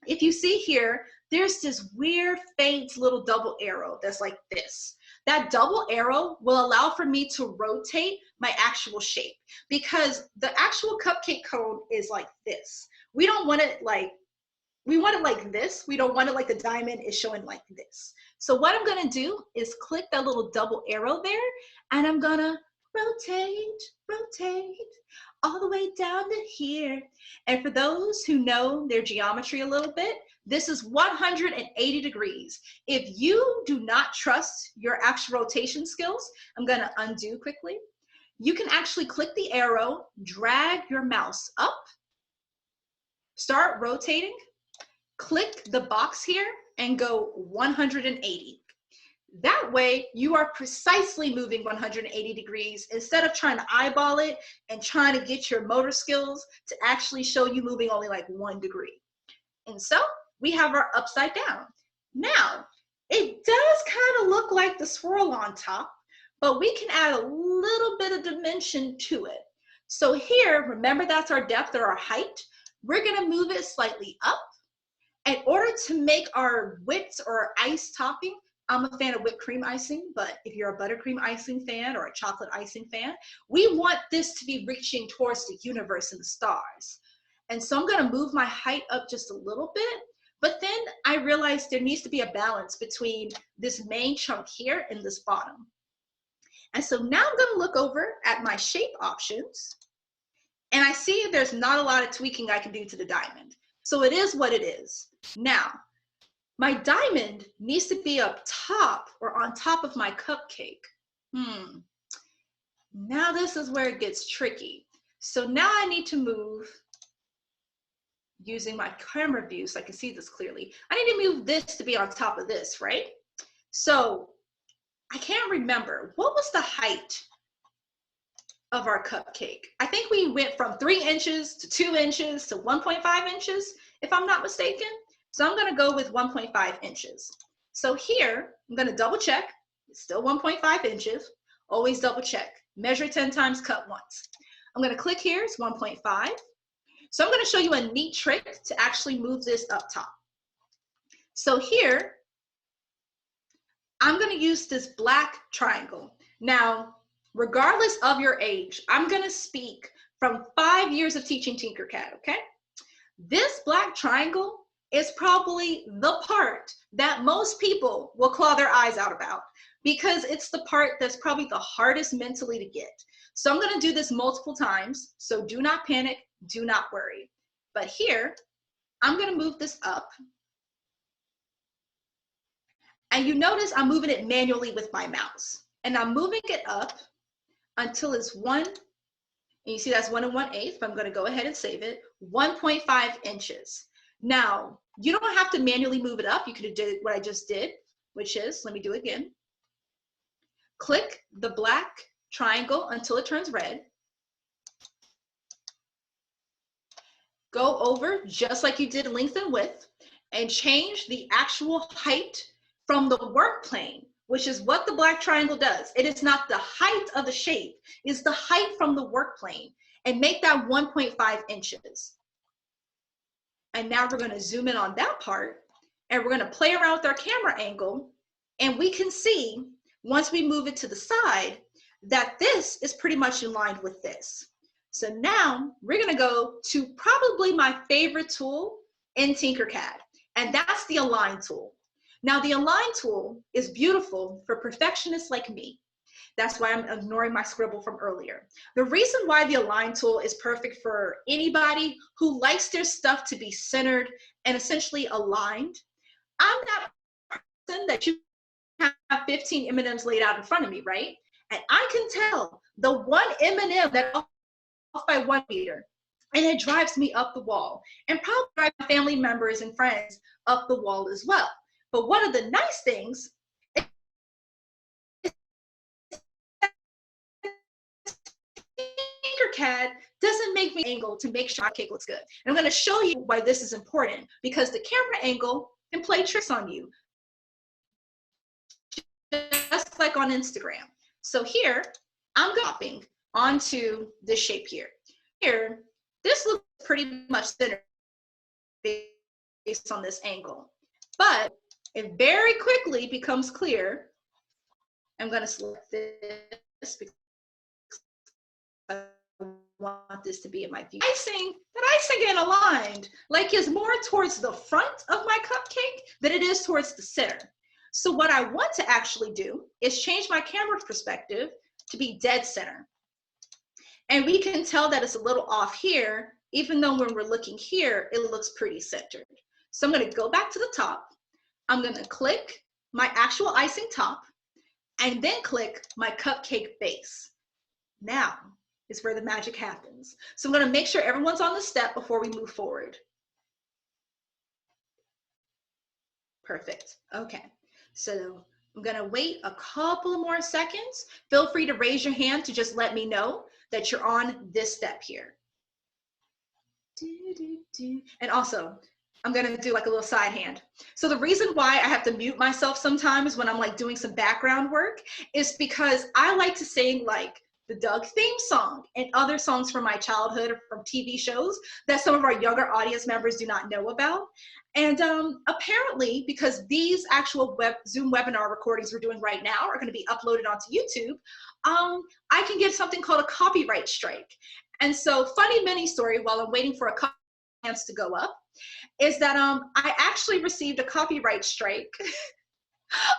if you see here, there's this weird faint little double arrow that's like this. That double arrow will allow for me to rotate my actual shape because the actual cupcake cone is like this. We don't want it like, we want it like this. We don't want it like the diamond is showing like this. So what I'm gonna do is click that little double arrow there and I'm gonna rotate all the way down to here. And for those who know their geometry a little bit, this is 180 degrees. If you do not trust your actual rotation skills, I'm gonna undo quickly. You can actually click the arrow, drag your mouse up, start rotating, click the box here and go 180. That way you are precisely moving 180 degrees instead of trying to eyeball it and trying to get your motor skills to actually show you moving only like 1 degree. And so we have our upside down. Now, it does kind of look like the swirl on top, but we can add a little bit of dimension to it. So here, remember that's our depth or our height. We're gonna move it slightly up. In order to make our whipped or ice topping, I'm a fan of whipped cream icing, but if you're a buttercream icing fan or a chocolate icing fan, we want this to be reaching towards the universe and the stars. And so I'm gonna move my height up just a little bit, but then I realized there needs to be a balance between this main chunk here and this bottom. And so now I'm gonna look over at my shape options, and I see there's not a lot of tweaking I can do to the diamond. So it is what it is. Now, my diamond needs to be up top or on top of my cupcake. Now this is where it gets tricky. So now I need to move using my camera view so I can see this clearly. I need to move this to be on top of this, right? So I can't remember, what was the height of our cupcake? I think we went from 3 inches to 2 inches to 1.5 inches, if I'm not mistaken. So I'm gonna go with 1.5 inches. So here, I'm gonna double check, it's still 1.5 inches, always double check. Measure 10 times, cut once. I'm gonna click here, it's 1.5. So I'm gonna show you a neat trick to actually move this up top. So here, I'm gonna use this black triangle. Now, regardless of your age, I'm gonna speak from 5 years of teaching Tinkercad, okay? This black triangle is probably the part that most people will claw their eyes out about because it's the part that's probably the hardest mentally to get. So I'm gonna do this multiple times, so do not panic, do not worry. But here, I'm gonna move this up. And you notice I'm moving it manually with my mouse. And I'm moving it up until it's 1, and you see that's 1 1/8, but I'm gonna go ahead and save it, 1.5 inches. Now, you don't have to manually move it up. You could have did what I just did, which is, let me do it again. Click the black triangle until it turns red. Go over just like you did length and width and change the actual height from the work plane, which is what the black triangle does. It is not the height of the shape, it's the height from the work plane, and make that 1.5 inches. And now we're gonna zoom in on that part, and we're gonna play around with our camera angle, and we can see, once we move it to the side, that this is pretty much in line with this. So now we're gonna go to probably my favorite tool in Tinkercad, and that's the align tool. Now, the align tool is beautiful for perfectionists like me. That's why I'm ignoring my scribble from earlier. The reason why the align tool is perfect for anybody who likes their stuff to be centered and essentially aligned. I'm that person that you have 15 M&Ms laid out in front of me, right? And I can tell the one M&M that's off by 1 meter, and it drives me up the wall, and probably drive my family members and friends up the wall as well. But one of the nice things is Tinkercad doesn't make me angle to make sure my cake looks good. And I'm going to show you why this is important, because the camera angle can play tricks on you, just like on Instagram. So here, I'm copying onto this shape here. Here, this looks pretty much centered based on this angle, but it very quickly becomes clear. I'm going to select this because I want this to be in my view. That icing getting aligned like is more towards the front of my cupcake than it is towards the center. So what I want to actually do is change my camera perspective to be dead center. And we can tell that it's a little off here, even though when we're looking here, it looks pretty centered. So I'm going to go back to the top. I'm going to click my actual icing top and then click my cupcake base. Now is where the magic happens. So I'm going to make sure everyone's on the step before we move forward. Perfect. Okay. So I'm going to wait a couple more seconds. Feel free to raise your hand to just let me know that you're on this step here. And also, I'm going to do like a little side hand. So the reason why I have to mute myself sometimes when I'm like doing some background work is because I like to sing like the Doug theme song and other songs from my childhood or from TV shows that some of our younger audience members do not know about. And apparently, because these actual Zoom webinar recordings we're doing right now are going to be uploaded onto YouTube, I can get something called a copyright strike. And so, funny mini story while I'm waiting for a couple hands to go up is that I actually received a copyright strike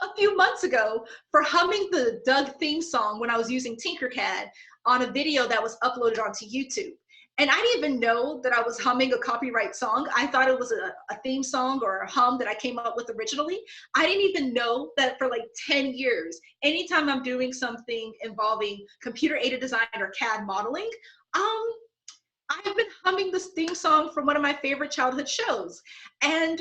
a few months ago for humming the Doug theme song when I was using Tinkercad on a video that was uploaded onto YouTube. And I didn't even know that I was humming a copyright song. I thought it was a theme song or a hum that I came up with originally. I didn't even know that for like 10 years, anytime I'm doing something involving computer-aided design or CAD modeling, I've been humming this theme song from one of my favorite childhood shows. And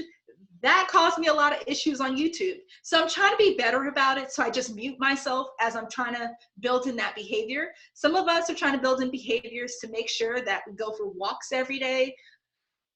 that caused me a lot of issues on YouTube. So I'm trying to be better about it. So I just mute myself as I'm trying to build in that behavior. Some of us are trying to build in behaviors to make sure that we go for walks every day.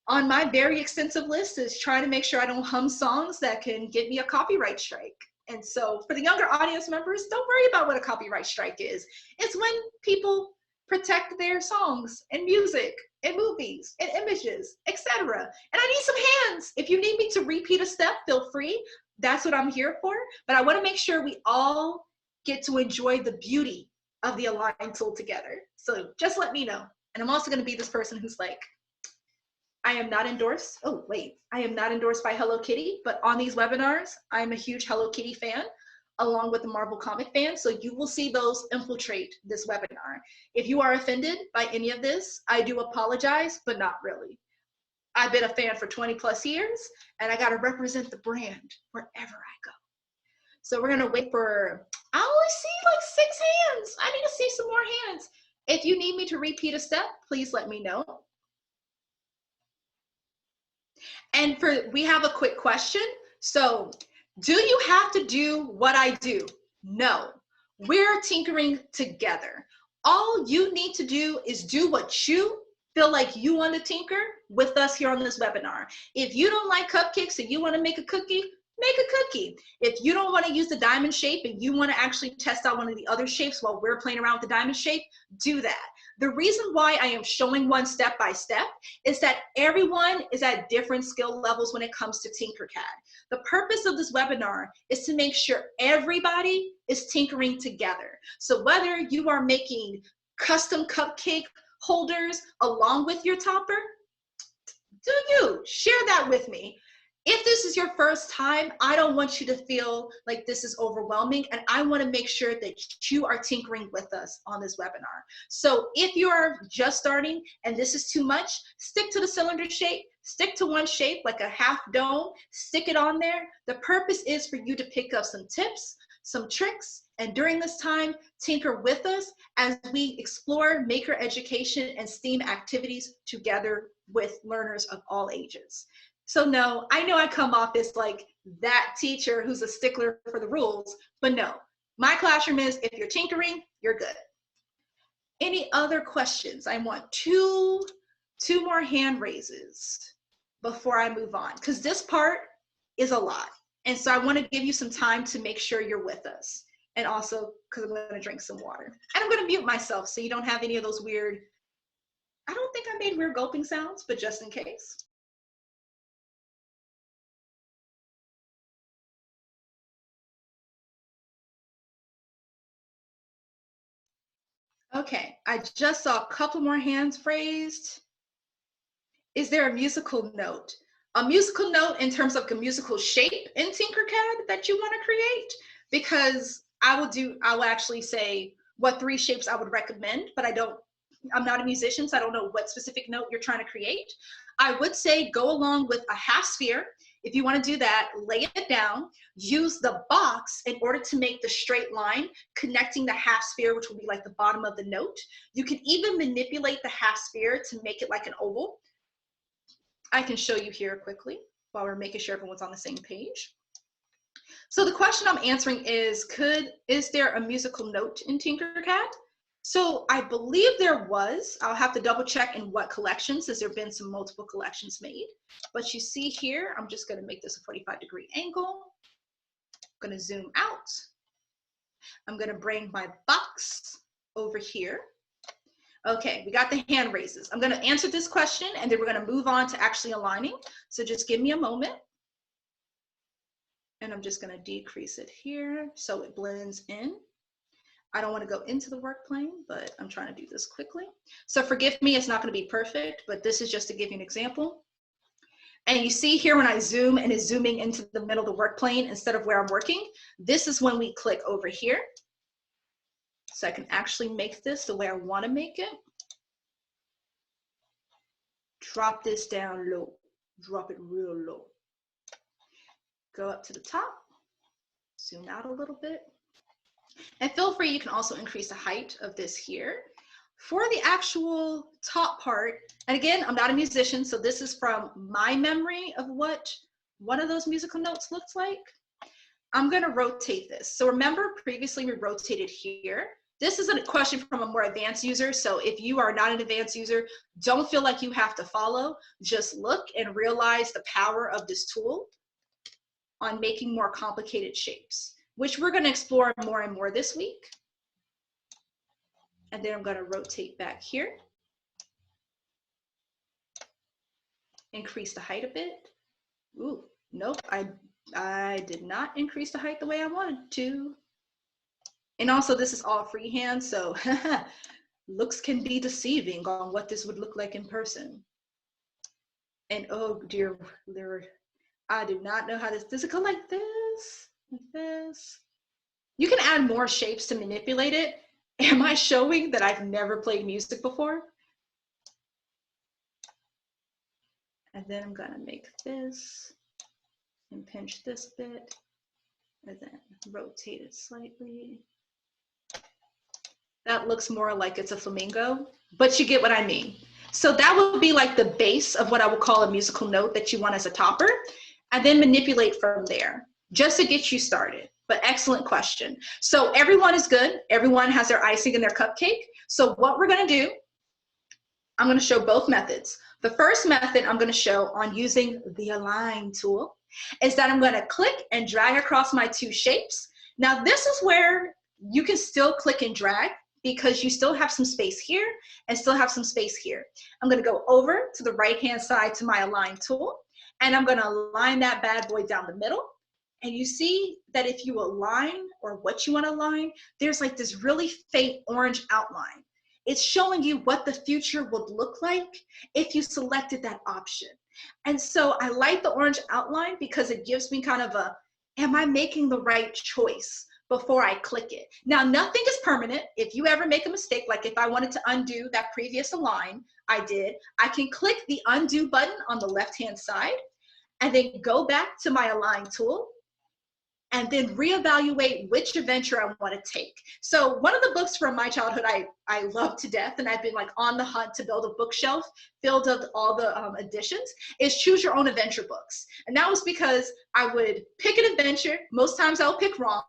On my very extensive list is trying to make sure I don't hum songs that can get me a copyright strike. And so for the younger audience members, don't worry about what a copyright strike is. It's when people protect their songs and music and movies and images, etc. And I need some hands. If you need me to repeat a step, feel free. That's what I'm here for. But I want to make sure we all get to enjoy the beauty of the align tool together. So just let me know. And I'm also going to be this person who's like, I am not endorsed. Oh, wait, I am not endorsed by Hello Kitty, but on these webinars, I'm a huge Hello Kitty fan, along with the Marvel comic fan. So you will see those infiltrate this webinar. If you are offended by any of this, I do apologize, but not really. I've been a fan for 20 plus years, and I got to represent the brand wherever I go. So we're going to wait for, I only see like 6 hands. I need to see some more hands. If you need me to repeat a step, please let me know. And we have a quick question. So, do you have to do what I do? No, we're tinkering together. All you need to do is do what you feel like you want to tinker with us here on this webinar. If you don't like cupcakes and you want to make a cookie, make a cookie. If you don't want to use the diamond shape and you want to actually test out one of the other shapes while we're playing around with the diamond shape, do that. The reason why I am showing one step by step is that everyone is at different skill levels when it comes to Tinkercad. The purpose of this webinar is to make sure everybody is tinkering together. So whether you are making custom cupcake holders along with your topper, do you share that with me? If this is your first time, I don't want you to feel like this is overwhelming, and I want to make sure that you are tinkering with us on this webinar. So if you're just starting and this is too much, stick to the cylinder shape, stick to one shape like a half dome, stick it on there. The purpose is for you to pick up some tips, some tricks, and during this time, tinker with us as we explore maker education and STEAM activities together with learners of all ages. So no, I know I come off as like that teacher who's a stickler for the rules, but no, my classroom is, if you're tinkering, you're good. Any other questions? I want two more hand raises before I move on, because this part is a lot. And so I want to give you some time to make sure you're with us. And also because I'm going to drink some water. And I'm going to mute myself so you don't have any of those weird, I don't think I made weird gulping sounds, but just in case. Okay, I just saw a couple more hands raised. Is there a musical note? A musical note in terms of a musical shape in Tinkercad that you want to create? Because I will actually say what 3 shapes I would recommend, but I'm not a musician, so I don't know what specific note you're trying to create. I would say go along with a half sphere. If you want to do that, lay it down, use the box in order to make the straight line connecting the half sphere, which will be like the bottom of the note. You can even manipulate the half sphere to make it like an oval. I can show you here quickly while we're making sure everyone's on the same page. So the question I'm answering is there a musical note in Tinkercad? So I believe there was. I'll have to double check in what collections, as there have been some multiple collections made. But you see here, I'm just going to make this a 45-degree angle. I'm going to zoom out. I'm going to bring my box over here. Okay, we got the hand raises. I'm going to answer this question, and then we're going to move on to actually aligning. So just give me a moment. And I'm just going to decrease it here so it blends in. I don't want to go into the work plane, but I'm trying to do this quickly. So forgive me, it's not going to be perfect, but this is just to give you an example. And you see here when I zoom and it's zooming into the middle of the work plane instead of where I'm working, this is when we click over here. So I can actually make this the way I want to make it. Drop this down low, drop it real low. Go up to the top, zoom out a little bit. And feel free, you can also increase the height of this here. For the actual top part, and again, I'm not a musician, so this is from my memory of what one of those musical notes looks like. I'm going to rotate this. So remember, previously we rotated here. This is a question from a more advanced user, so if you are not an advanced user, don't feel like you have to follow. Just look and realize the power of this tool on making more complicated shapes, which we're going to explore more and more this week. And then I'm going to rotate back here. Increase the height a bit. Ooh, nope, I did not increase the height the way I wanted to. And also this is all freehand, so looks can be deceiving on what this would look like in person. And oh dear Lord, I do not know how this, does it go like this? Like this? You can add more shapes to manipulate it. Am I showing that I've never played music before? And then I'm gonna make this and pinch this bit and then rotate it slightly. That looks more like it's a flamingo, but you get what I mean. So that would be like the base of what I would call a musical note that you want as a topper, and then manipulate from there just to get you started. But excellent question. So everyone is good. Everyone has their icing in their cupcake. So what we're gonna do, I'm gonna show both methods. The first method I'm gonna show on using the Align tool is that I'm gonna click and drag across my 2 shapes. Now this is where you can still click and drag because you still have some space here and still have some space here. I'm gonna go over to the right-hand side to my Align tool, and I'm gonna align that bad boy down the middle. And you see that if you align or what you want to align, there's like this really faint orange outline. It's showing you what the future would look like if you selected that option. And so I like the orange outline because it gives me kind of a, am I making the right choice before I click it? Now, nothing is permanent. If you ever make a mistake, like if I wanted to undo that previous align, I can click the undo button on the left-hand side and then go back to my align tool and then reevaluate which adventure I want to take. So one of the books from my childhood I love to death, and I've been like on the hunt to build a bookshelf filled with all the editions, is Choose Your Own Adventure books. And that was because I would pick an adventure, most times I would pick wrong,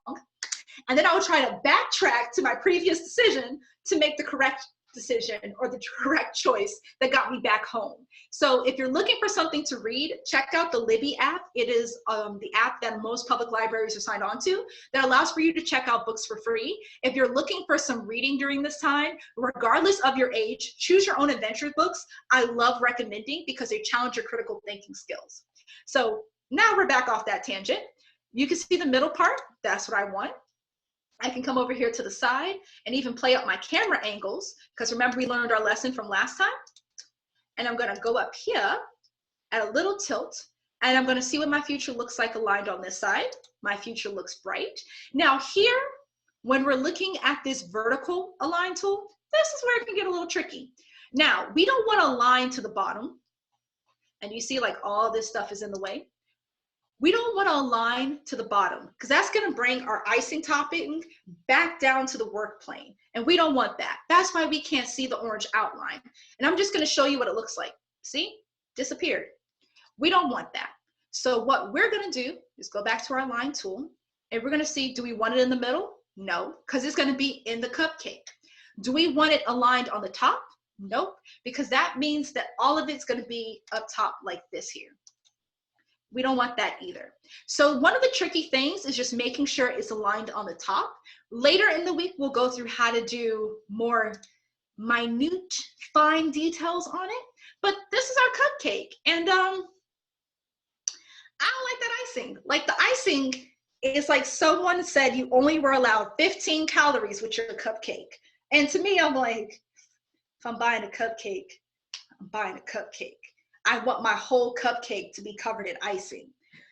and then I would try to backtrack to my previous decision to make the correct decision or the correct choice that got me back home. So if you're looking for something to read, check out the Libby app. It is the app that most public libraries are signed on to that allows for you to check out books for free. If you're looking for some reading during this time, regardless of your age, Choose Your Own Adventure books I love recommending because they challenge your critical thinking skills. So now we're back off that tangent. You can see the middle part. That's what I want. I can come over here to the side and even play up my camera angles, because remember we learned our lesson from last time. And I'm going to go up here at a little tilt, and I'm going to see what my future looks like aligned on this side. My future looks bright. Now here, when we're looking at this vertical align tool, this is where it can get a little tricky. Now, we don't want to align to the bottom, and you see like all this stuff is in the way. We don't want to align to the bottom because that's going to bring our icing topping back down to the work plane. And we don't want that. That's why we can't see the orange outline. And I'm just going to show you what it looks like. See? Disappeared. We don't want that. So what we're going to do is go back to our line tool and we're going to see, do we want it in the middle? No, because it's going to be in the cupcake. Do we want it aligned on the top? Nope, because that means that all of it's going to be up top like this here. We don't want that either. So one of the tricky things is just making sure it's aligned on the top. Later in the week, we'll go through how to do more minute, fine details on it. But this is our cupcake. And I don't like that icing. Like the icing is like someone said you only were allowed 15 calories with your cupcake. And to me, I'm like, if I'm buying a cupcake, I'm buying a cupcake. I want my whole cupcake to be covered in icing.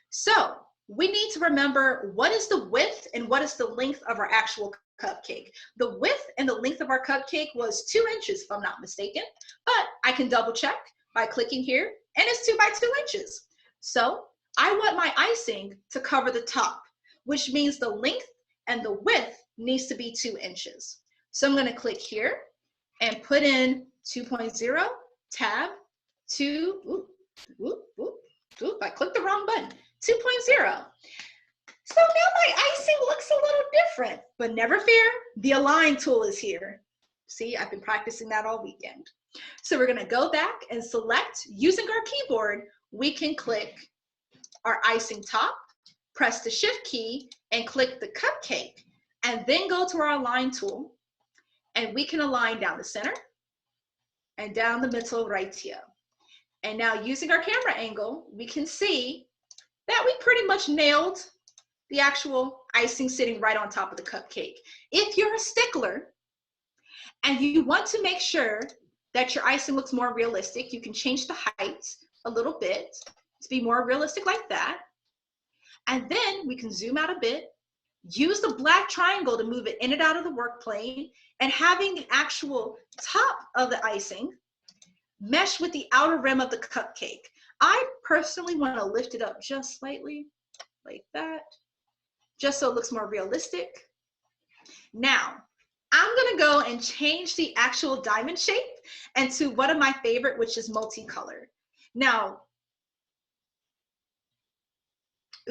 So we need to remember what is the width and what is the length of our actual cupcake. The width and the length of our cupcake was 2 inches, if I'm not mistaken, but I can double check by clicking here, and it's 2 by 2 inches. So I want my icing to cover the top, which means the length and the width needs to be 2 inches. So I'm going to click here and put in 2.0, tab, 2, I clicked the wrong button, 2.0. So now my icing looks a little different, but never fear, the align tool is here. See, I've been practicing that all weekend. So we're gonna go back and select, using our keyboard, we can click our icing top, press the shift key and click the cupcake, and then go to our align tool, and we can align down the center and down the middle right here. And now using our camera angle, we can see that we pretty much nailed the actual icing sitting right on top of the cupcake. If you're a stickler and you want to make sure that your icing looks more realistic, you can change the height a little bit to be more realistic like that. And then we can zoom out a bit, use the black triangle to move it in and out of the work plane, and having the actual top of the icing mesh with the outer rim of the cupcake. I personally want to lift it up just slightly, like that, just so it looks more realistic. Now, I'm gonna go and change the actual diamond shape into one of my favorite, which is multicolored. Now,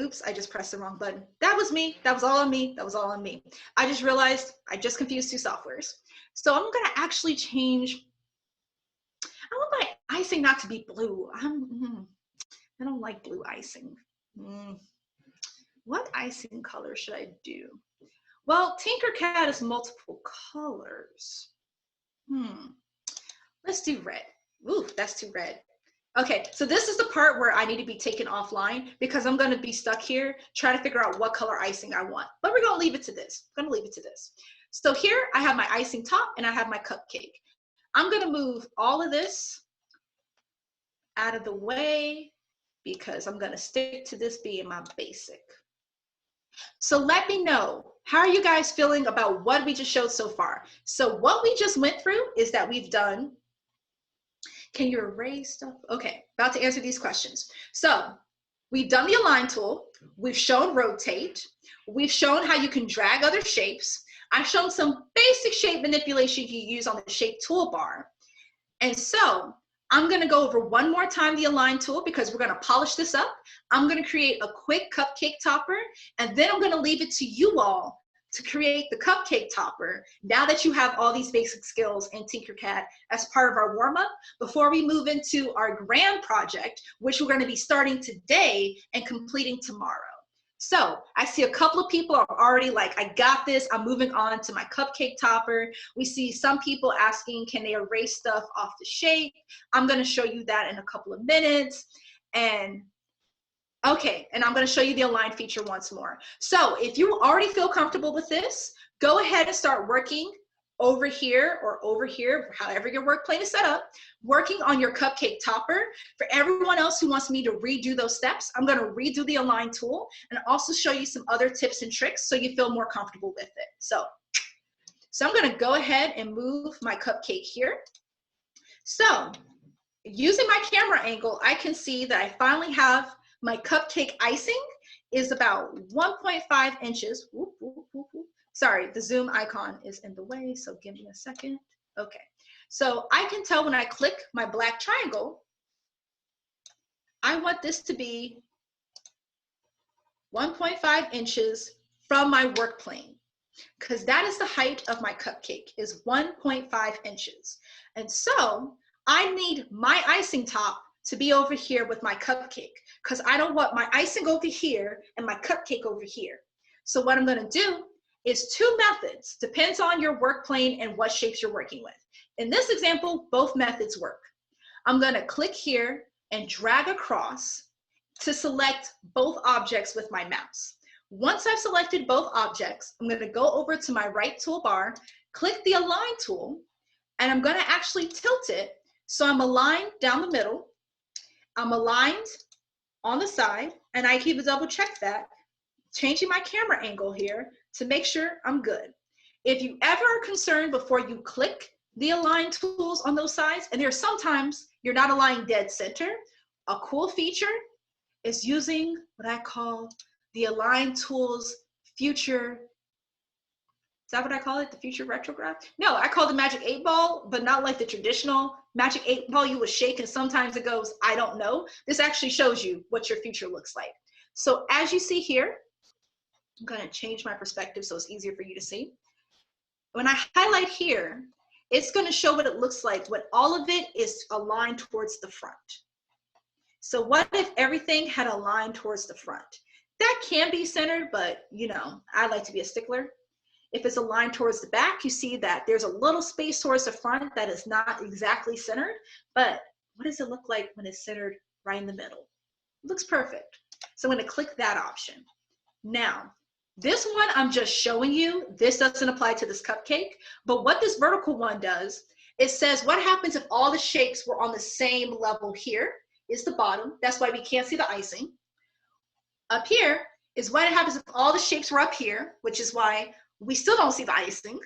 oops, I just pressed the wrong button. That was me, that was all on me, that was all on me. I just realized I just confused 2 softwares. So I'm gonna actually change, I want my icing not to be blue. I don't like blue icing. What icing color should I do? Well, Tinkercad is multiple colors. Let's do red. Ooh, that's too red. Okay, so this is the part where I need to be taken offline because I'm gonna be stuck here trying to figure out what color icing I want. But we're gonna leave it to this. I'm gonna leave it to this. So here I have my icing top and I have my cupcake. I'm gonna move all of this out of the way because I'm gonna stick to this being my basic. So let me know, how are you guys feeling about what we just showed so far? So what we just went through is that we've done, can you erase stuff? Okay, about to answer these questions. So we've done the align tool, we've shown rotate, we've shown how you can drag other shapes. I've shown some basic shape manipulation you use on the shape toolbar. And so I'm gonna go over one more time the align tool because we're gonna polish this up. I'm gonna create a quick cupcake topper, and then I'm gonna leave it to you all to create the cupcake topper now that you have all these basic skills in Tinkercad as part of our warm-up before we move into our grand project, which we're gonna be starting today and completing tomorrow. So I see a couple of people are already like, I got this, I'm moving on to my cupcake topper. We see some people asking, can they erase stuff off the shape? I'm gonna show you that in a couple of minutes. And okay, and I'm gonna show you the align feature once more. So if you already feel comfortable with this, go ahead and start working over here or over here, however your work plane is set up, working on your cupcake topper. For everyone else who wants me to redo those steps, I'm gonna redo the align tool and also show you some other tips and tricks so you feel more comfortable with it. So I'm gonna go ahead and move my cupcake here. So using my camera angle, I can see that I finally have my cupcake icing is about 1.5 inches. Whoop, whoop, whoop, whoop. Sorry, the zoom icon is in the way, so give me a second. Okay, so I can tell when I click my black triangle, I want this to be 1.5 inches from my work plane, because that is the height of my cupcake, is 1.5 inches. And so I need my icing top to be over here with my cupcake, because I don't want my icing over here and my cupcake over here. So what I'm gonna do is two methods, depends on your work plane and what shapes you're working with. In this example, both methods work. I'm gonna click here and drag across to select both objects with my mouse. Once I've selected both objects, I'm gonna go over to my right toolbar, click the align tool, and I'm gonna actually tilt it so I'm aligned down the middle, I'm aligned on the side, and I keep a double check that, changing my camera angle here to make sure I'm good. If you ever are concerned before you click the align tools on those sides, and there's sometimes you're not aligned dead center, a cool feature is using what I call the align tools future. Is that what I call it? The future retrograph? No, I call it the magic 8-ball, but not like the traditional magic 8-ball you would shake and sometimes it goes, I don't know. This actually shows you what your future looks like. So as you see here, I'm gonna change my perspective so it's easier for you to see. When I highlight here, it's gonna show what it looks like when all of it is aligned towards the front. So what if everything had aligned towards the front? That can be centered, but you know, I like to be a stickler. If it's aligned towards the back, you see that there's a little space towards the front that is not exactly centered, but what does it look like when it's centered right in the middle? It looks perfect. So I'm gonna click that option. Now, this one I'm just showing you, this doesn't apply to this cupcake, but what this vertical one does, it says what happens if all the shapes were on the same level. Here is the bottom, that's why we can't see the icing. Up here is what happens if all the shapes were up here, which is why we still don't see the icing.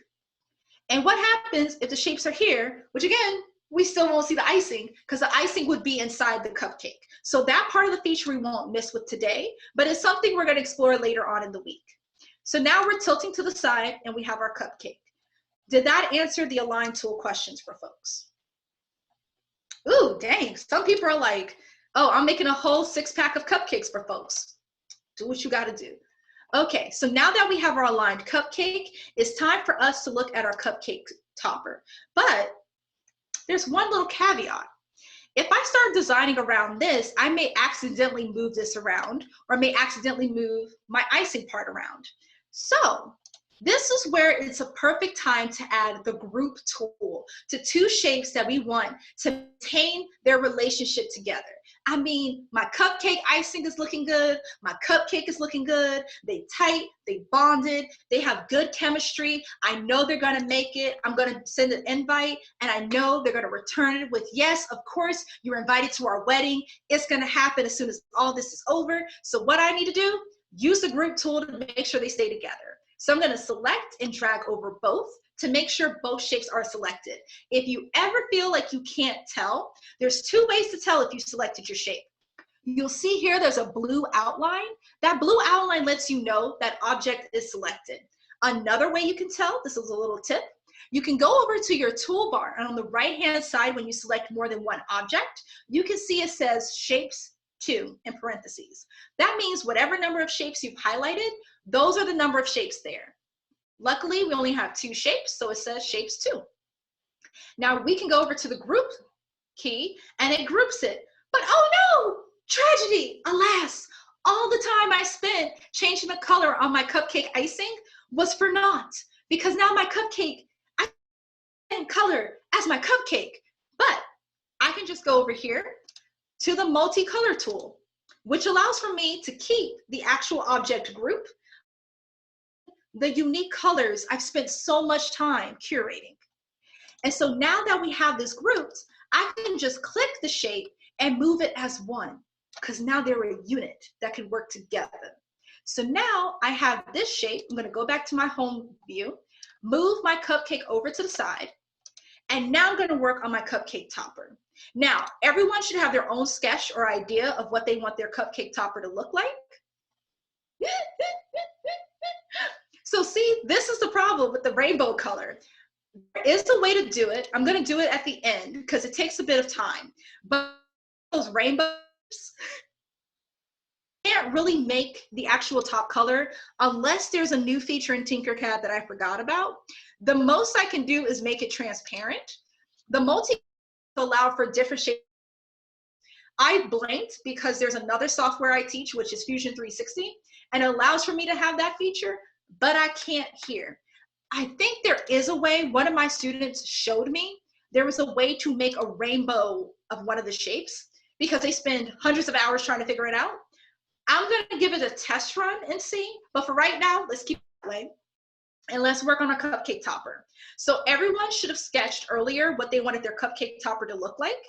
And what happens if the shapes are here, which again, we still won't see the icing because the icing would be inside the cupcake. So that part of the feature we won't miss with today, but it's something we're gonna explore later on in the week. So now we're tilting to the side and we have our cupcake. Did that answer the align tool questions for folks? Ooh, dang, some people are like, oh, I'm making a whole 6-pack of cupcakes for folks. Do what you gotta do. Okay, so now that we have our aligned cupcake, it's time for us to look at our cupcake topper. But there's one little caveat. If I start designing around this, I may accidentally move this around or may accidentally move my icing part around. So this is where it's a perfect time to add the group tool to two shapes that we want to maintain their relationship together. I mean, my cupcake icing is looking good. My cupcake is looking good. They tight, they bonded, they have good chemistry. I know they're gonna make it. I'm gonna send an invite and I know they're gonna return it with, yes, of course, you're invited to our wedding. It's gonna happen as soon as all this is over. So what I need to do, use the group tool to make sure they stay together. So I'm gonna select and drag over both to make sure both shapes are selected. If you ever feel like you can't tell, there's two ways to tell if you selected your shape. You'll see here there's a blue outline. That blue outline lets you know that object is selected. Another way you can tell, this is a little tip, you can go over to your toolbar and on the right-hand side when you select more than one object, you can see it says shapes 2 in parentheses. That means whatever number of shapes you've highlighted, those are the number of shapes there. Luckily, we only have 2 shapes, so it says shapes 2. Now we can go over to the group key and it groups it. But oh no, tragedy, alas, all the time I spent changing the color on my cupcake icing was for naught because now my cupcake, I didn't color as my cupcake, but I can just go over here to the multicolor tool, which allows for me to keep the actual object group, the unique colors I've spent so much time curating. And so now that we have this grouped, I can just click the shape and move it as one, because now they're a unit that can work together. So now I have this shape. I'm going to go back to my home view, move my cupcake over to the side, and now I'm going to work on my cupcake topper. Now, everyone should have their own sketch or idea of what they want their cupcake topper to look like. So see, this is the problem with the rainbow color. There is a way to do it. I'm going to do it at the end because it takes a bit of time. But those rainbows can't really make the actual top color unless there's a new feature in Tinkercad that I forgot about. The most I can do is make it transparent. The multi allow for different shapes. I blanked because there's another software I teach, which is Fusion 360, and it allows for me to have that feature, but I can't here. I think there is a way, one of my students showed me, there was a way to make a rainbow of one of the shapes because they spend hundreds of hours trying to figure it out. I'm gonna give it a test run and see, but for right now, let's keep it that way. And let's work on a cupcake topper. So everyone should have sketched earlier what they wanted their cupcake topper to look like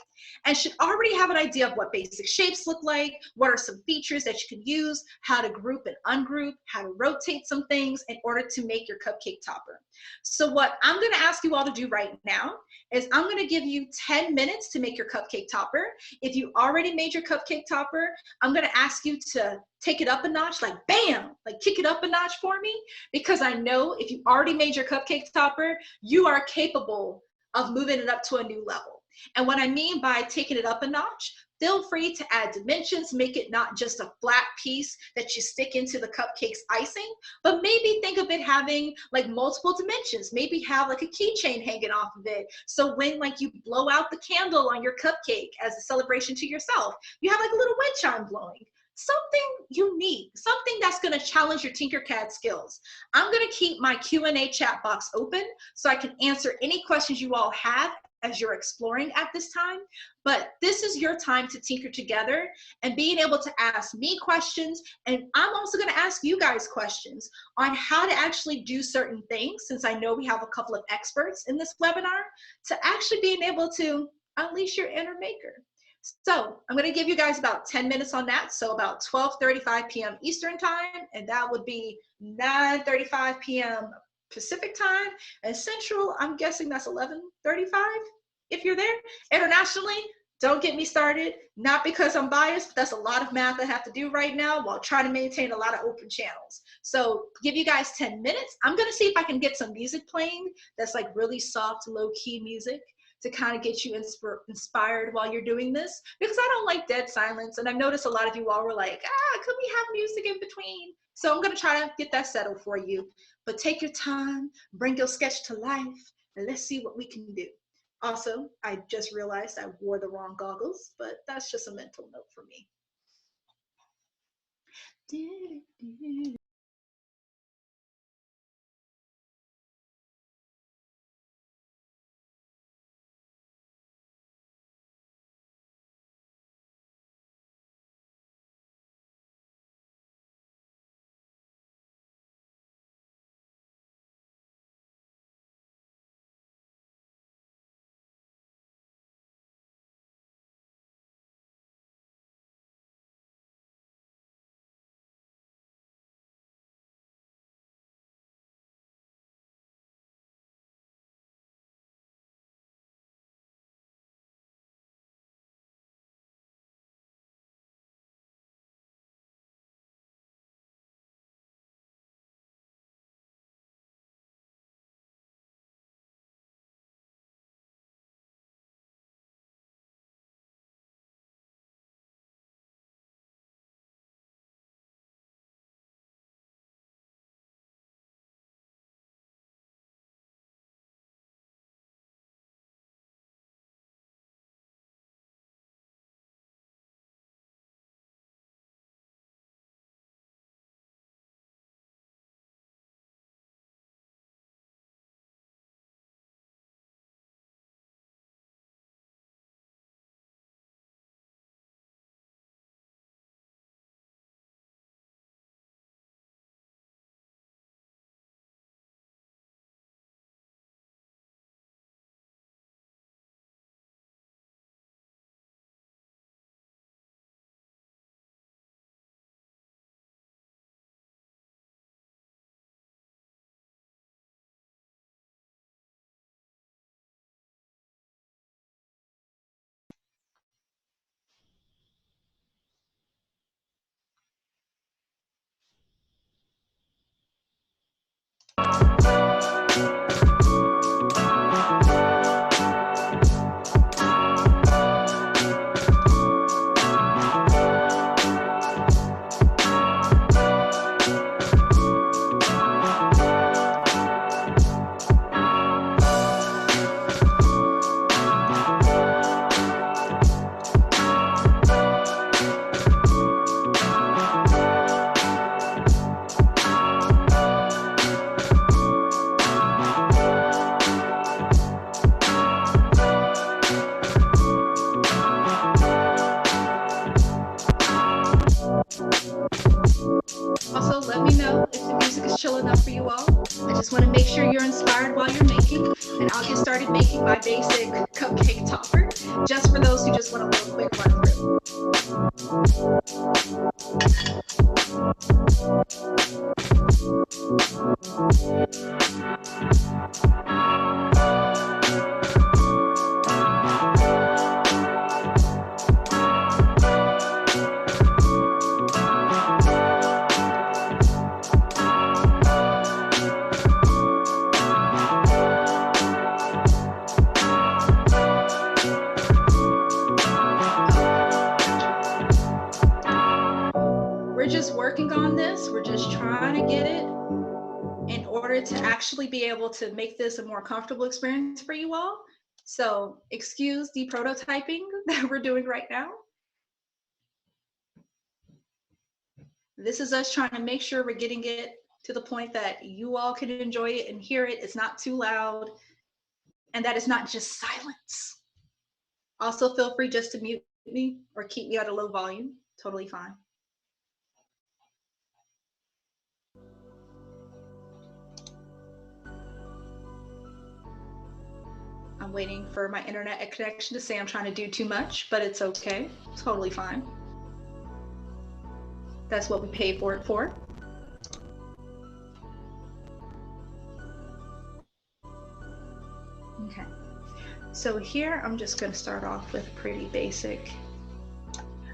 and should already have an idea of what basic shapes look like, what are some features that you can use, how to group and ungroup, how to rotate some things in order to make your cupcake topper. So what I'm gonna ask you all to do right now is I'm gonna give you 10 minutes to make your cupcake topper. If you already made your cupcake topper, I'm gonna ask you to take it up a notch, like bam, like kick it up a notch for me, because I know if you already made your cupcake topper, you are capable of moving it up to a new level. And what I mean by taking it up a notch, feel free to add dimensions, make it not just a flat piece that you stick into the cupcake's icing, but maybe think of it having like multiple dimensions, maybe have like a keychain hanging off of it. So when like you blow out the candle on your cupcake as a celebration to yourself, you have like a little wind chime blowing. Something unique, something that's going to challenge your Tinkercad skills. I'm going to keep my Q&A chat box open so I can answer any questions you all have as you're exploring at this time. But this is your time to tinker together and being able to ask me questions. And I'm also going to ask you guys questions on how to actually do certain things, since I know we have a couple of experts in this webinar, to actually being able to unleash your inner maker. So I'm going to give you guys about 10 minutes on that. So about 12:35 p.m. Eastern time, and that would be 9:35 p.m. Pacific time. And Central, I'm guessing that's 11:35 if you're there. Internationally, don't get me started. Not because I'm biased, but that's a lot of math I have to do right now while trying to maintain a lot of open channels. So give you guys 10 minutes. I'm going to see if I can get some music playing that's like really soft, low-key music to kind of get you inspired while you're doing this, because I don't like dead silence. And I've noticed a lot of you all were like, could we have music in between? So I'm going to try to get that settled for you. But take your time, bring your sketch to life, and let's see what we can do. Also, I just realized I wore the wrong goggles, but that's just a mental note for me. Just want to make sure you're inspired while you're making, and I'll get started making my basic cupcake topper, just for those who just want a little quick run through. We're just working on this. We're just trying to get it in order to actually be able to make this a more comfortable experience for you all. So excuse the prototyping that we're doing right now. This is us trying to make sure we're getting it to the point that you all can enjoy it and hear it. It's not too loud, and that it's not just silence. Also, feel free just to mute me or keep me at a low volume. Totally fine. I'm waiting for my internet connection to say I'm trying to do too much, but it's okay. Totally fine. That's what we pay for it for. Okay. So here, I'm just going to start off with pretty basic.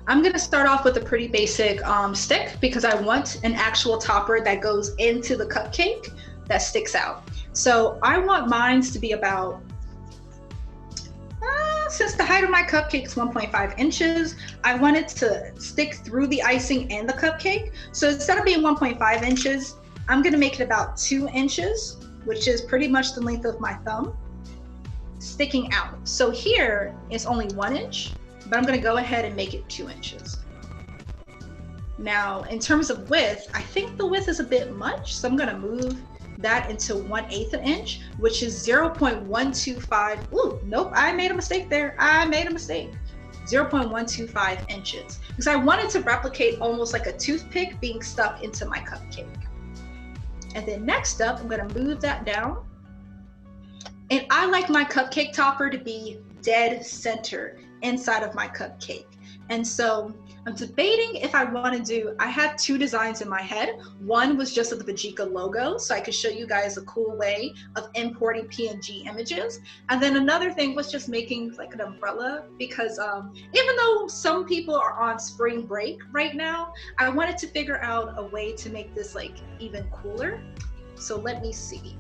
I'm going to start off with a pretty basic stick, because I want an actual topper that goes into the cupcake that sticks out. So I want mine to be about, since the height of my cupcake is 1.5 inches, I want it to stick through the icing and the cupcake. So instead of being 1.5 inches, I'm going to make it about 2 inches, which is pretty much the length of my thumb, sticking out. So here it's only 1 inch, but I'm going to go ahead and make it 2 inches. Now, in terms of width, I think the width is a bit much, so I'm going to move that into 1/8 inch, which is 0.125. Ooh, nope, I made a mistake there. I made a mistake. 0.125 inches, because I wanted to replicate almost like a toothpick being stuck into my cupcake. And then next up, I'm going to move that down. And I like my cupcake topper to be dead center inside of my cupcake. And so I'm debating if I want to do, I had 2 designs in my head. One was just of the Mbadika logo, so I could show you guys a cool way of importing PNG images. And then another thing was just making like an umbrella, because even though some people are on spring break right now, I wanted to figure out a way to make this like even cooler. So let me see.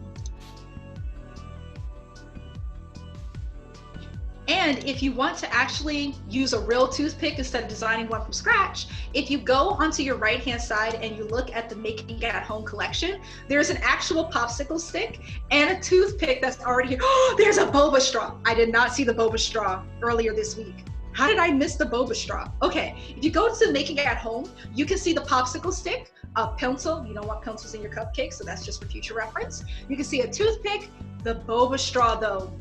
And if you want to actually use a real toothpick instead of designing one from scratch, if you go onto your right-hand side and you look at the Making at Home collection, there's an actual popsicle stick and a toothpick that's already here. Oh, there's a boba straw. I did not see the boba straw earlier this week. How did I miss the boba straw? Okay, if you go to Making at Home, you can see the popsicle stick, a pencil. You don't want pencils in your cupcake, so that's just for future reference. You can see a toothpick, the boba straw though.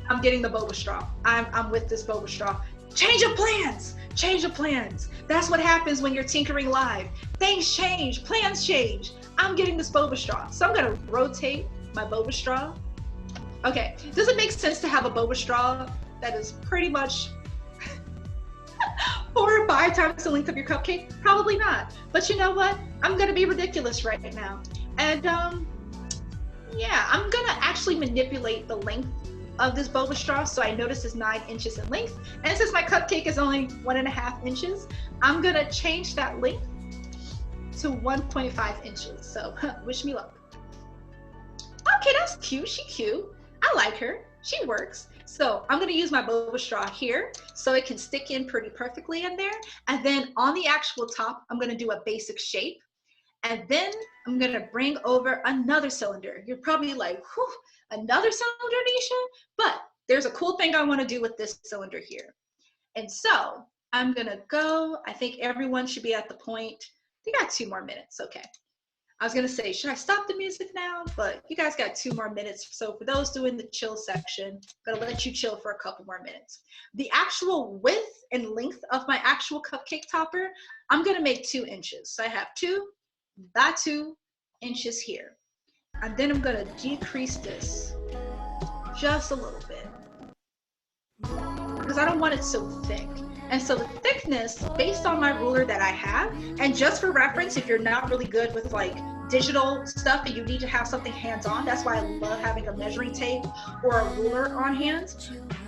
I'm getting the boba straw. I'm with this boba straw. Change of plans. Change of plans. That's what happens when you're tinkering live. Things change, plans change. I'm getting this boba straw. So I'm gonna rotate my boba straw. Okay, does it make sense to have a boba straw that is pretty much 4 or 5 times the length of your cupcake? Probably not. But you know what? I'm gonna be ridiculous right now. And yeah, I'm gonna actually manipulate the length of this boba straw. So I notice it's 9 inches in length. And since my cupcake is only 1.5 inches, I'm gonna change that length to 1.5 inches. So wish me luck. Okay, that's cute. She cute. I like her. She works. So I'm gonna use my boba straw here so it can stick in pretty perfectly in there. And then on the actual top, I'm gonna do a basic shape. And then I'm gonna bring over another cylinder. You're probably like, whew, another cylinder, Nisha? But there's a cool thing I wanna do with this cylinder here. And so I'm gonna go, I think everyone should be at the point, they got 2 more minutes, okay. I was gonna say, should I stop the music now? But you guys got 2 more minutes. So for those doing the chill section, I'm gonna let you chill for a couple more minutes. The actual width and length of my actual cupcake topper, I'm gonna make 2 inches. So I have 2 by 2 inches here. And then I'm gonna decrease this just a little bit because I don't want it so thick. And so the thickness, based on my ruler that I have, and just for reference, if you're not really good with like digital stuff and you need to have something hands-on, that's why I love having a measuring tape or a ruler on hand.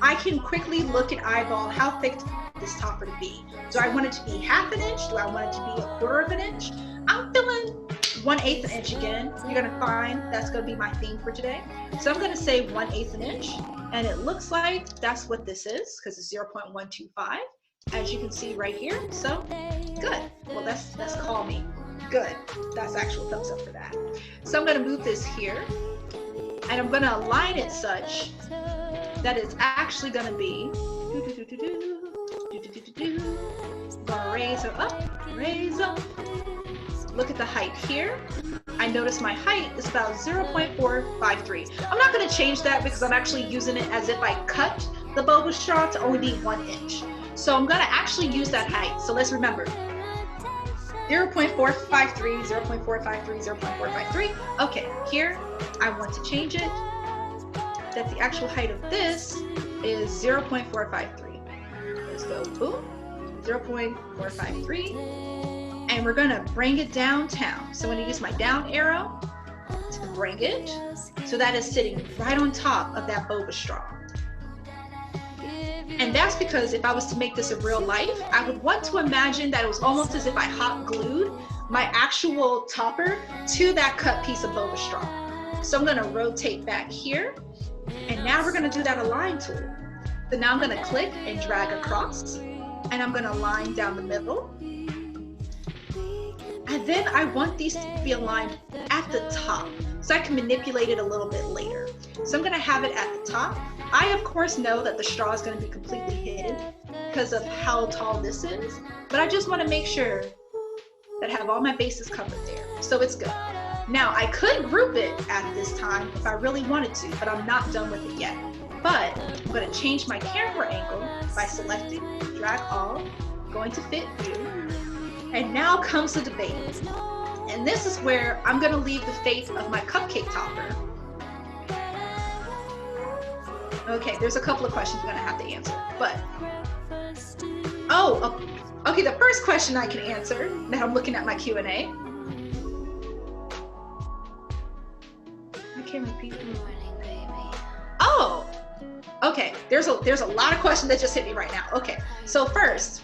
I can quickly look and eyeball how thick this topper to be. Do I want it to be 1/2 inch? Do I want it to be 1/4 inch? I'm feeling 1/8 inch again. You're gonna find that's gonna be my theme for today. So I'm gonna say 1/8 inch, and it looks like that's what this is because it's 0.125, as you can see right here. So good. Well, that's call me good. That's actual thumbs up for that. So I'm gonna move this here, and I'm gonna align it such that it's actually gonna be gonna raise her up, raise up. Look at the height here. I notice my height is about 0.453. I'm not going to change that because I'm actually using it as if I cut the boba straw to only be 1 inch. So I'm going to actually use that height. So let's remember 0.453, 0.453, 0.453. Okay, here I want to change it that the actual height of this is 0.453. Let's go boom, 0.453. And we're gonna bring it downtown. So I'm gonna use my down arrow to bring it. So that is sitting right on top of that boba straw. And that's because if I was to make this a real life, I would want to imagine that it was almost as if I hot glued my actual topper to that cut piece of boba straw. So I'm gonna rotate back here. And now we're gonna do that align tool. So now I'm gonna click and drag across. And I'm gonna line down the middle. And then I want these to be aligned at the top so I can manipulate it a little bit later. So I'm gonna have it at the top. I of course know that the straw is gonna be completely hidden because of how tall this is, but I just wanna make sure that I have all my bases covered there. So it's good. Now I could group it at this time if I really wanted to, but I'm not done with it yet. But I'm gonna change my camera angle by selecting drag all, going to fit view. And now comes the debate. And this is where I'm gonna leave the fate of my cupcake topper. Okay, there's a couple of questions I'm gonna have to answer, but, okay, the first question I can answer, now I'm looking at my Q&A. I can't repeat. Oh, okay, there's a lot of questions that just hit me right now. Okay, so first,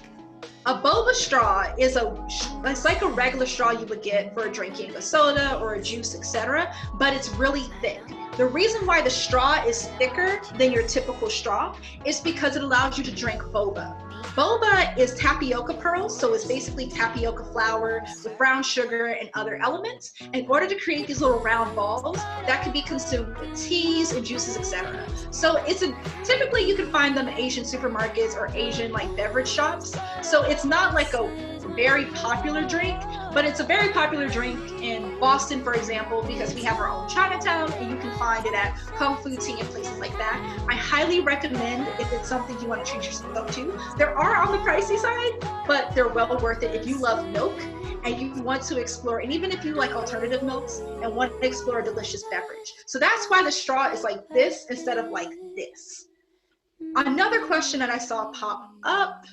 a boba straw is it's like a regular straw you would get for drinking a soda or a juice, etc., but it's really thick. The reason why the straw is thicker than your typical straw is because it allows you to drink boba. Boba is tapioca pearls, so it's basically tapioca flour with brown sugar and other elements in order to create these little round balls that can be consumed with teas and juices, etc. So typically you can find them in Asian supermarkets or Asian like beverage shops. So it's not like a very popular drink, but it's a very popular drink in Boston, for example, because we have our own Chinatown and you can find it at Kung Fu Tea and places like that. I highly recommend if it's something you want to treat yourself to. There are on the pricey side, but they're well worth it if you love milk and you want to explore, and even if you like alternative milks and want to explore a delicious beverage. So that's why the straw is like this instead of like this. Another question that I saw pop up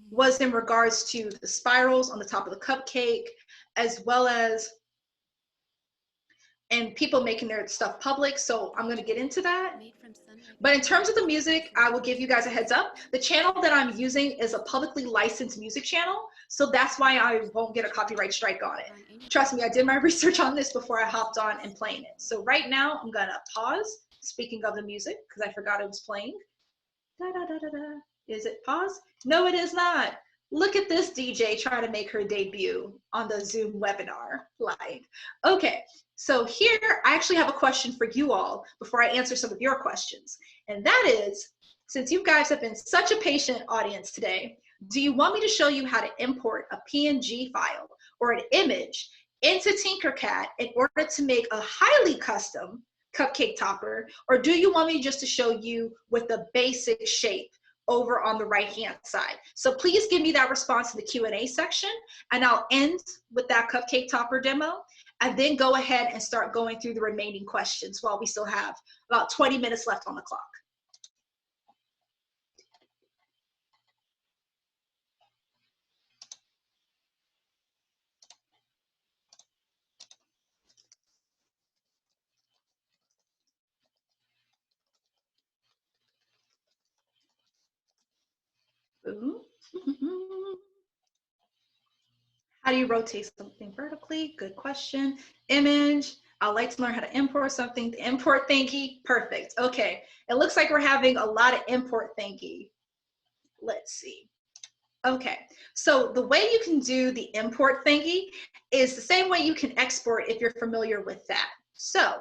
was in regards to the spirals on the top of the cupcake, as well as and people making their stuff public. So I'm gonna get into that. But in terms of the music, I will give you guys a heads up. The channel that I'm using is a publicly licensed music channel. So that's why I won't get a copyright strike on it. Trust me, I did my research on this before I hopped on and playing it. So right now I'm gonna pause, speaking of the music, because I forgot it was playing. Da, da, da, da, da. Is it pause? No, it is not. Look at this DJ trying to make her debut on the Zoom webinar live. Okay, so here I actually have a question for you all before I answer some of your questions. And that is, since you guys have been such a patient audience today, do you want me to show you how to import a PNG file or an image into Tinkercad in order to make a highly custom cupcake topper? Or do you want me just to show you with the basic shape over on the right-hand side. So please give me that response in the Q&A section, and I'll end with that Cupcake Topper demo, and then go ahead and start going through the remaining questions while we still have about 20 minutes left on the clock. How do you rotate something vertically? Good question. Image. I'd like to learn how to import something. The import thingy. Perfect. Okay. It looks like we're having a lot of import thingy. Let's see. Okay. So the way you can do the import thingy is the same way you can export if you're familiar with that. So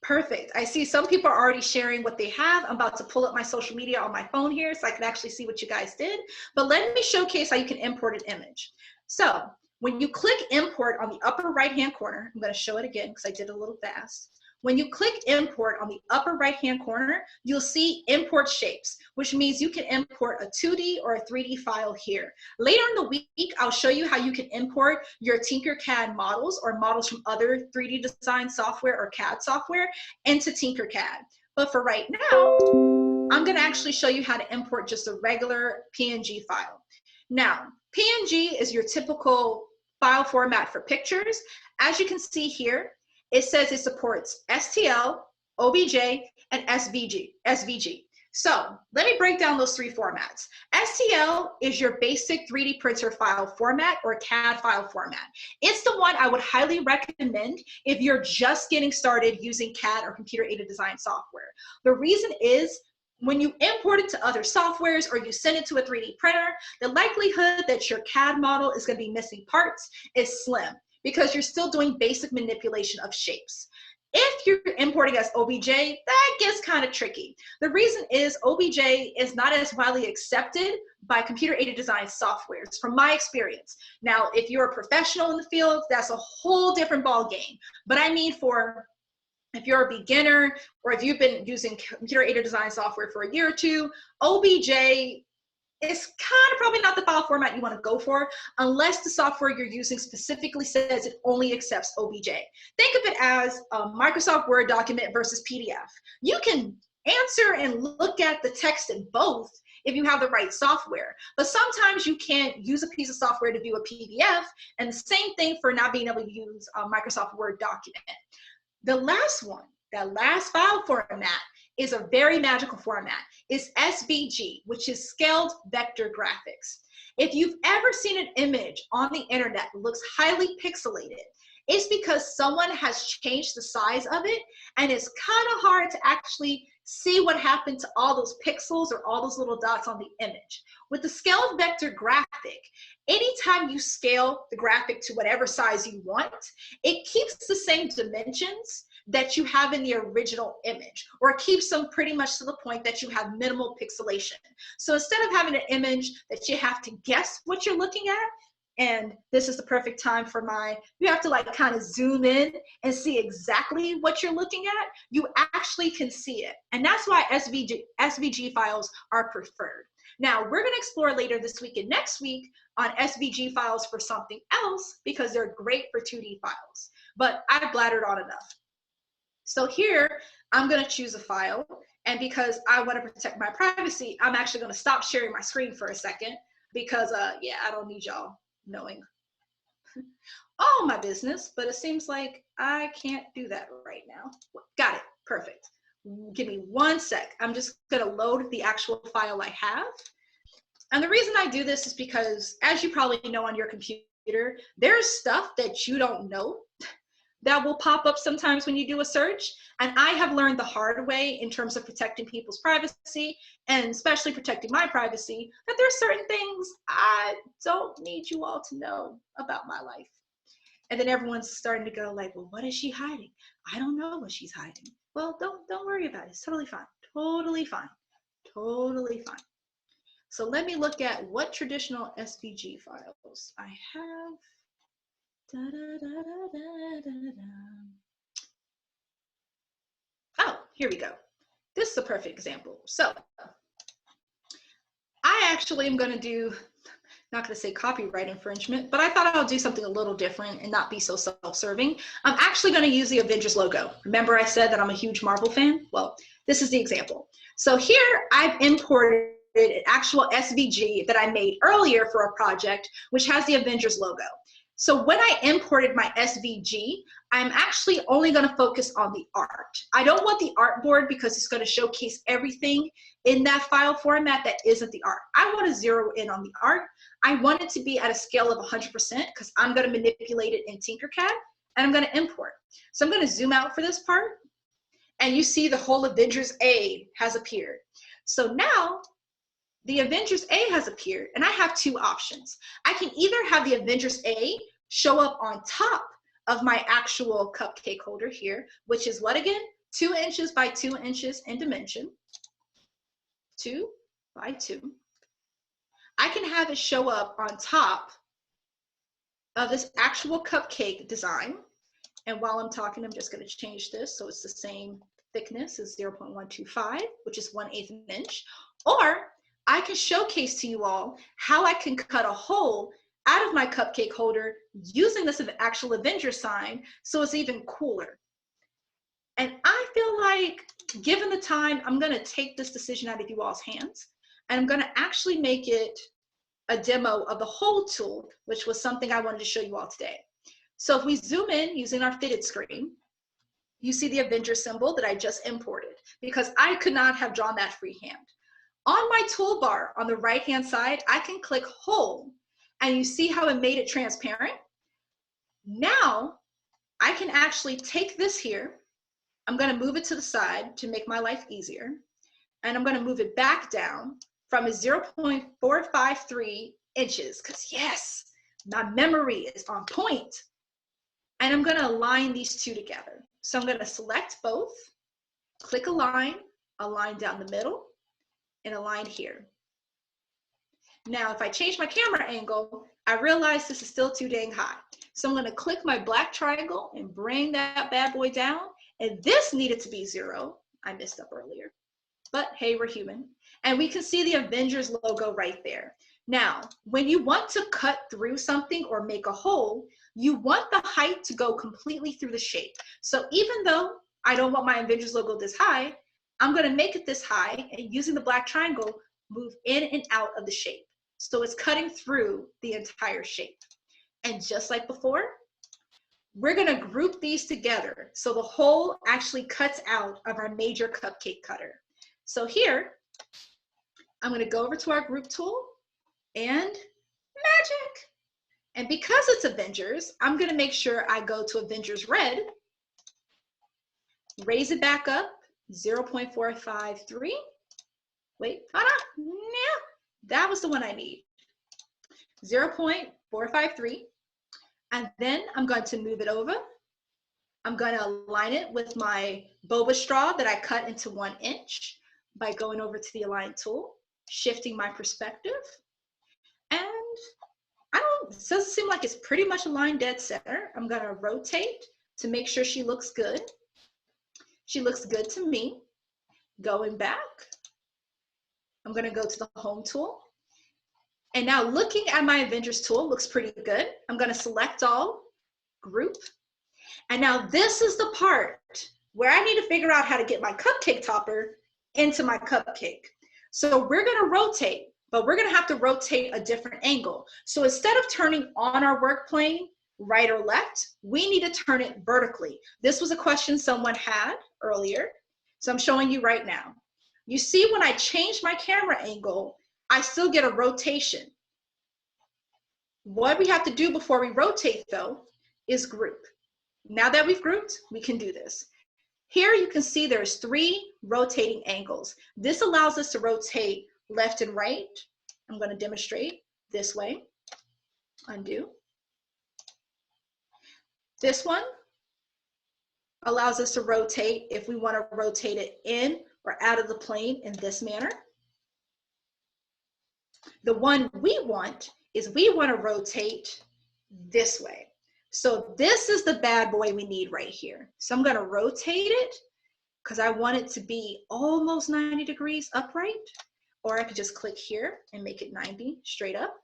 perfect. I see some people are already sharing what they have. I'm about to pull up my social media on my phone here so I can actually see what you guys did. But let me showcase how you can import an image. So when you click import on the upper right-hand corner, I'm going to show it again because I did it a little fast. When you click import on the upper right-hand corner, you'll see import shapes, which means you can import a 2D or a 3D file here. Later in the week, I'll show you how you can import your Tinkercad models or models from other 3D design software or CAD software into Tinkercad. But for right now, I'm going to actually show you how to import just a regular PNG file. Now, PNG is your typical file format for pictures. As you can see here, it says it supports STL, OBJ, and SVG. So let me break down those three formats. STL is your basic 3D printer file format or CAD file format. It's the one I would highly recommend if you're just getting started using CAD or computer-aided design software. The reason is, when you import it to other softwares or you send it to a 3D printer, the likelihood that your CAD model is going to be missing parts is slim, because you're still doing basic manipulation of shapes. If you're importing as OBJ, that gets kind of tricky. The reason is OBJ is not as widely accepted by computer-aided design softwares, from my experience. Now, if you're a professional in the field, that's a whole different ball game. But I mean, if you're a beginner, or if you've been using computer-aided design software for a year or two, OBJ it's kind of probably not the file format you want to go for unless the software you're using specifically says it only accepts OBJ. Think of it as a Microsoft Word document versus PDF. You can answer and look at the text in both if you have the right software, but sometimes you can't use a piece of software to view a PDF, and the same thing for not being able to use a Microsoft Word document. The last one, that last file format, is a very magical format. It's SVG, which is scaled vector graphics. If you've ever seen an image on the internet that looks highly pixelated, it's because someone has changed the size of it, and it's kind of hard to actually see what happened to all those pixels or all those little dots on the image. With the scaled vector graphic, anytime you scale the graphic to whatever size you want, it keeps the same dimensions that you have in the original image, or keeps them pretty much to the point that you have minimal pixelation. So instead of having an image that you have to guess what you're looking at, and this is the perfect time for you have to like kind of zoom in and see exactly what you're looking at, you actually can see it. And that's why SVG files are preferred. Now, we're going to explore later this week and next week on SVG files for something else, because they're great for 2D files. But I've blattered on enough. So here, I'm going to choose a file, and because I want to protect my privacy, I'm actually going to stop sharing my screen for a second, because yeah, I don't need y'all knowing all my business, but it seems like I can't do that right now. Got it. Perfect. Give me 1 sec. I'm just going to load the actual file I have. And the reason I do this is because, as you probably know on your computer, there's stuff that you don't know that will pop up sometimes when you do a search. And I have learned the hard way in terms of protecting people's privacy, and especially protecting my privacy, that there's certain things I don't need you all to know about my life. And then everyone's starting to go like, well, what is she hiding? I don't know what she's hiding. Well, don't worry about it. It's totally fine. Totally fine. Totally fine. So let me look at what traditional SVG files I have. Oh, here we go. this is a perfect example. So I actually am going to do, not going to say copyright infringement, but I thought I'll do something a little different and not be so self-serving. I'm actually going to use the Avengers logo. Remember I said that I'm a huge Marvel fan? Well, this is the example. So here I've imported an actual SVG that I made earlier for a project, which has the Avengers logo. So when I imported my SVG, I'm actually only going to focus on the art. I don't want the artboard because it's going to showcase everything in that file format that isn't the art. I want to zero in on the art. I want it to be at a scale of 100% because I'm going to manipulate it in Tinkercad and I'm going to import. So I'm going to zoom out for this part and you see the whole Avengers A has appeared. So now the Avengers A has appeared and I have two options. I can either have the Avengers A show up on top of my actual cupcake holder here, which is what again? 2 inches by 2 inches in dimension, 2 by 2. I can have it show up on top of this actual cupcake design. And while I'm talking, I'm just going to change this so it's the same thickness as 0.125, which is 1/8 inch. Or I can showcase to you all how I can cut a hole out of my cupcake holder using this actual Avenger sign so it's even cooler. And I feel like, given the time, I'm going to take this decision out of you all's hands and I'm going to actually make it a demo of the hole tool, which was something I wanted to show you all today. So if we zoom in using our fitted screen, you see the Avenger symbol that I just imported because I could not have drawn that freehand. On my toolbar on the right-hand side, I can click hole and you see how it made it transparent. Now I can actually take this here. I'm going to move it to the side to make my life easier. And I'm going to move it back down from a 0.453 inches because yes, my memory is on point. And I'm going to align these two together. So I'm going to select both, click align down the middle, and align here. Now, if I change my camera angle, I realize this is still too dang high. So I'm going to click my black triangle and bring that bad boy down. And this needed to be 0. I messed up earlier. But hey, we're human. And we can see the Avengers logo right there. Now, when you want to cut through something or make a hole, you want the height to go completely through the shape. So even though I don't want my Avengers logo this high, I'm going to make it this high and using the black triangle, move in and out of the shape. So it's cutting through the entire shape. And just like before, we're going to group these together so the hole actually cuts out of our major cupcake cutter. So here, I'm going to go over to our group tool and magic. And because it's Avengers, I'm going to make sure I go to Avengers Red, raise it back up, 0.453. Wait, hold on. Yeah, that was the one I need. 0.453. And then I'm going to move it over. I'm going to align it with my boba straw that I cut into 1 inch by going over to the align tool, shifting my perspective. And it doesn't seem like it's pretty much aligned dead center. I'm going to rotate to make sure she looks good. She looks good to me. Going back, I'm going to go to the home tool. And now looking at my Avengers tool looks pretty good. I'm going to select all, group. And now this is the part where I need to figure out how to get my cupcake topper into my cupcake. So we're going to rotate, but we're going to have to rotate a different angle. So instead of turning on our work plane, right or left, we need to turn it vertically. This was a question someone had earlier. So I'm showing you right now. You see when I change my camera angle, I still get a rotation. What we have to do before we rotate though is group. Now that we've grouped, we can do this. Here you can see there's 3 rotating angles. This allows us to rotate left and right. I'm going to demonstrate this way. Undo. This one allows us to rotate if we want to rotate it in or out of the plane in this manner. The one we want is we want to rotate this way. So this is the bad boy we need right here. So I'm going to rotate it because I want it to be almost 90 degrees upright, or I could just click here and make it 90 straight up.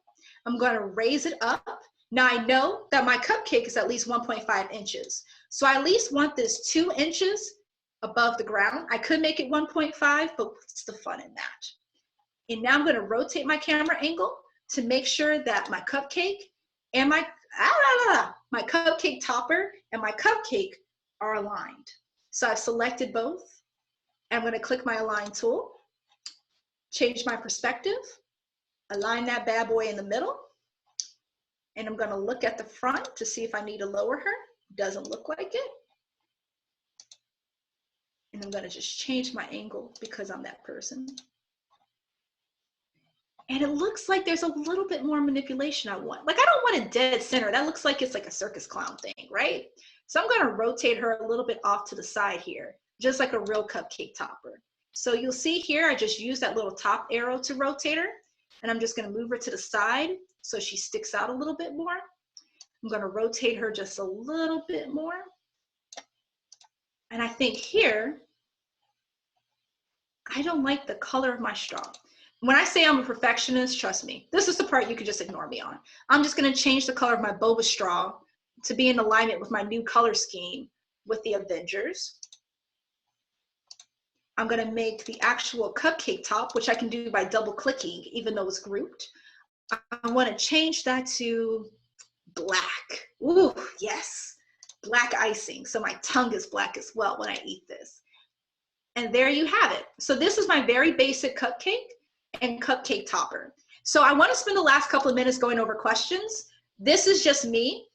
I'm going to raise it up. Now I know that my cupcake is at least 1.5 inches. So I at least want this 2 inches above the ground. I could make it 1.5, but what's the fun in that? And now I'm going to rotate my camera angle to make sure that my cupcake and my cupcake topper and my cupcake are aligned. So I've selected both. I'm going to click my align tool, change my perspective, align that bad boy in the middle. And I'm going to look at the front to see if I need to lower her. Doesn't look like it. And I'm going to just change my angle because I'm that person. And it looks like there's a little bit more manipulation I want. Like I don't want it dead center. That looks like it's like a circus clown thing, right? So I'm going to rotate her a little bit off to the side here, just like a real cupcake topper. So you'll see here, I just used that little top arrow to rotate her. And I'm just going to move her to the side so she sticks out a little bit more. I'm going to rotate her just a little bit more. And I think here, I don't like the color of my straw. When I say I'm a perfectionist, trust me, this is the part you could just ignore me on. I'm just going to change the color of my boba straw to be in alignment with my new color scheme with the Avengers. I'm going to make the actual cupcake top, which I can do by double clicking, even though it's grouped. I want to change that to black. Ooh, yes, black icing. So my tongue is black as well when I eat this. And there you have it. So this is my very basic cupcake and cupcake topper. So I want to spend the last couple of minutes going over questions. This is just me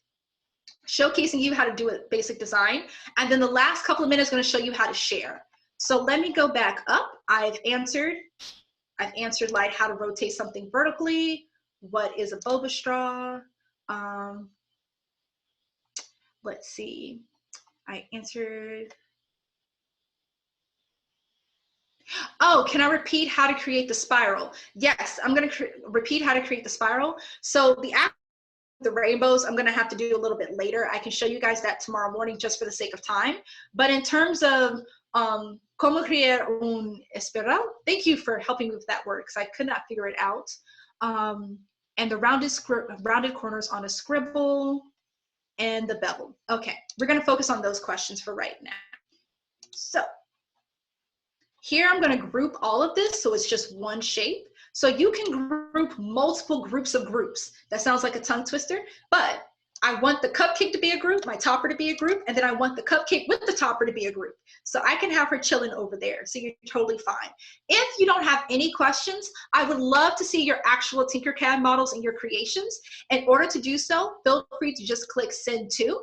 showcasing you how to do a basic design. And then the last couple of minutes is going to show you how to share. So let me go back up. I've answered like how to rotate something vertically. What is a boba straw? Let's see. I answered. Oh, can I repeat how to create the spiral? Yes, I'm going to repeat how to create the spiral. So the rainbows, I'm going to have to do a little bit later. I can show you guys that tomorrow morning just for the sake of time. But in terms of como crear un espiral, thank you for helping me with that word because I could not figure it out. And the rounded corners on a scribble and the bevel. Okay, we're going to focus on those questions for right now. So here I'm going to group all of this so it's just one shape. So you can group multiple groups of groups. That sounds like a tongue twister, but I want the cupcake to be a group, my topper to be a group, and then I want the cupcake with the topper to be a group. So I can have her chilling over there. So you're totally fine. If you don't have any questions, I would love to see your actual Tinkercad models and your creations. In order to do so, feel free to just click send to.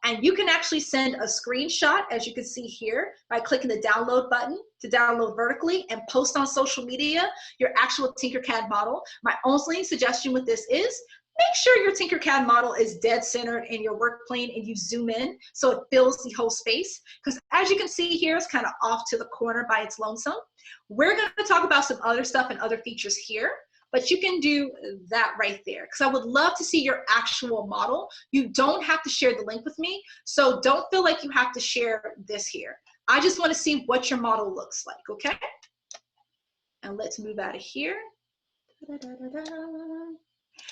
And you can actually send a screenshot, as you can see here, by clicking the download button to download vertically and post on social media your actual Tinkercad model. My only suggestion with this is make sure your Tinkercad model is dead centered in your work plane and you zoom in so it fills the whole space. Because as you can see here, it's kind of off to the corner by its lonesome. We're going to talk about some other stuff and other features here. But you can do that right there because I would love to see your actual model. You don't have to share the link with me, so don't feel like you have to share this here. I just want to see what your model looks like, okay? And let's move out of here.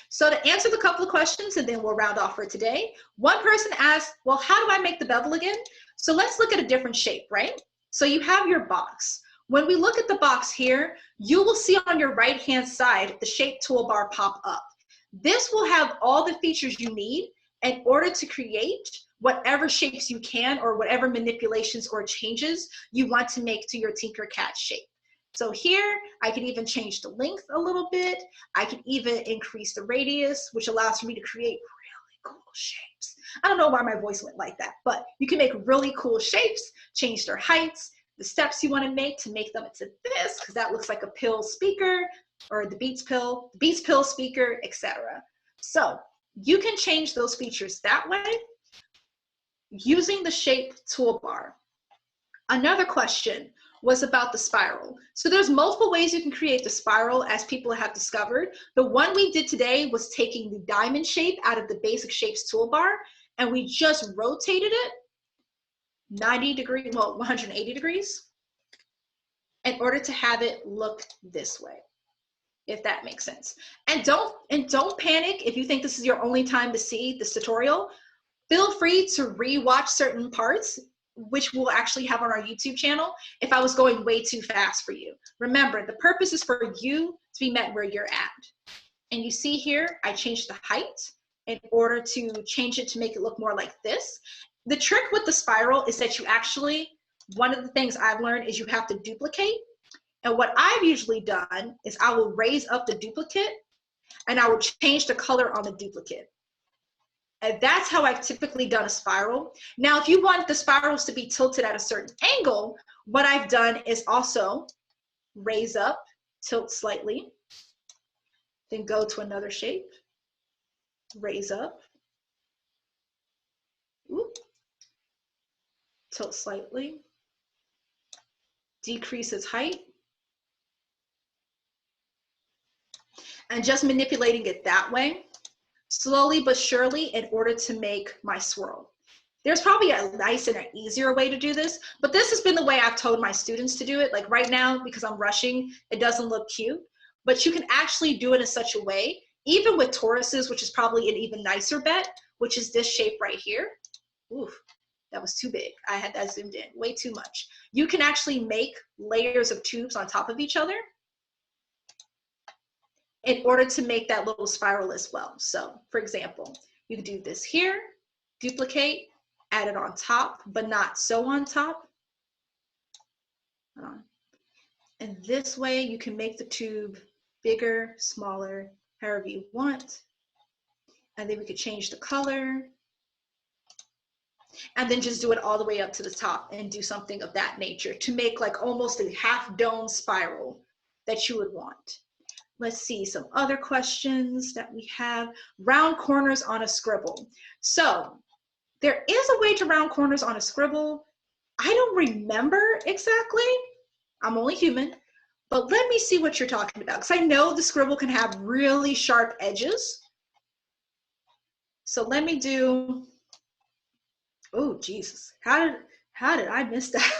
So to answer the couple of questions, and then we'll round off for today. One person asked, well, how do I make the bevel again? So let's look at a different shape, right? So you have your box. When we look at the box here, you will see on your right-hand side the shape toolbar pop up. This will have all the features you need in order to create whatever shapes you can or whatever manipulations or changes you want to make to your Tinkercad shape. So here, I can even change the length a little bit. I can even increase the radius, which allows for me to create really cool shapes. I don't know why my voice went like that, but you can make really cool shapes, change their heights, the steps you want to make them into this, because that looks like a pill speaker, or the Beats pill speaker, etc. So you can change those features that way using the shape toolbar. Another question was about the spiral. So there's multiple ways you can create the spiral, as people have discovered. The one we did today was taking the diamond shape out of the basic shapes toolbar, and we just rotated it 90 degrees, well, 180 degrees, in order to have it look this way, if that makes sense. And don't panic if you think this is your only time to see this tutorial. Feel free to re-watch certain parts, which we'll actually have on our YouTube channel, if I was going way too fast for you. Remember, the purpose is for you to be met where you're at. And you see here, I changed the height in order to change it to make it look more like this. The trick with the spiral is that you actually, one of the things I've learned is you have to duplicate. And what I've usually done is I will raise up the duplicate and I will change the color on the duplicate. And that's how I've typically done a spiral. Now, if you want the spirals to be tilted at a certain angle, what I've done is also raise up, tilt slightly, then go to another shape, raise up, whoop, tilt slightly, decrease its height, and just manipulating it that way, slowly but surely, in order to make my swirl. There's probably a nice and an easier way to do this, but this has been the way I've told my students to do it. Like right now, because I'm rushing, it doesn't look cute, but you can actually do it in such a way, even with toruses, which is probably an even nicer bet, which is this shape right here. Oof, that was too big. I had that zoomed in way too much. You can actually make layers of tubes on top of each other in order to make that little spiral as well. So for example, you could do this here, duplicate, add it on top, but not so on top. And this way you can make the tube bigger, smaller, however you want. And then we could change the color. And then just do it all the way up to the top and do something of that nature to make like almost a half dome spiral that you would want. Let's see some other questions that we have. Round corners on a scribble. So there is a way to round corners on a scribble. I don't remember exactly. I'm only human, but let me see what you're talking about, because I know the scribble can have really sharp edges. So let me do, oh Jesus, how did I miss that?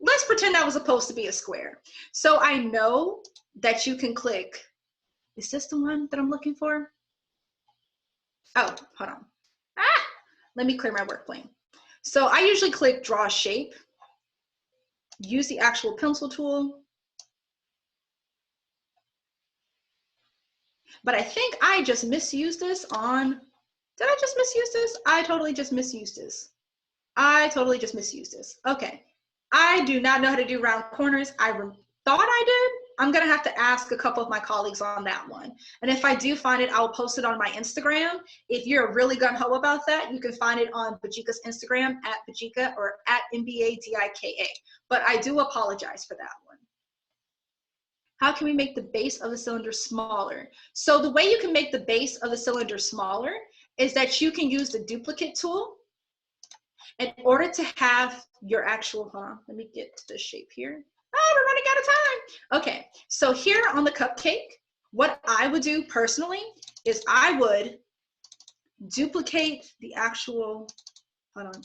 Let's pretend that was supposed to be a square. So I know that you can click, is this the one that I'm looking for? Oh, hold on. Let me clear my work plane. So I usually click draw shape, use the actual pencil tool. But I think I just misused this on, did I just misuse this? I totally just misused this. Okay. I do not know how to do round corners. I thought I did. I'm gonna have to ask a couple of my colleagues on that one. And if I do find it, I'll post it on my Instagram. If you're really gung-ho about that, you can find it on Mbadika's Instagram at Mbadika or at Mbadika. But I do apologize for that one. How can we make the base of the cylinder smaller? So the way you can make the base of the cylinder smaller is that you can use the duplicate tool in order to have your actual, hold on, let me get to the shape here. Oh, we're running out of time. Okay, so here on the cupcake, what I would do personally is I would duplicate the actual, hold on.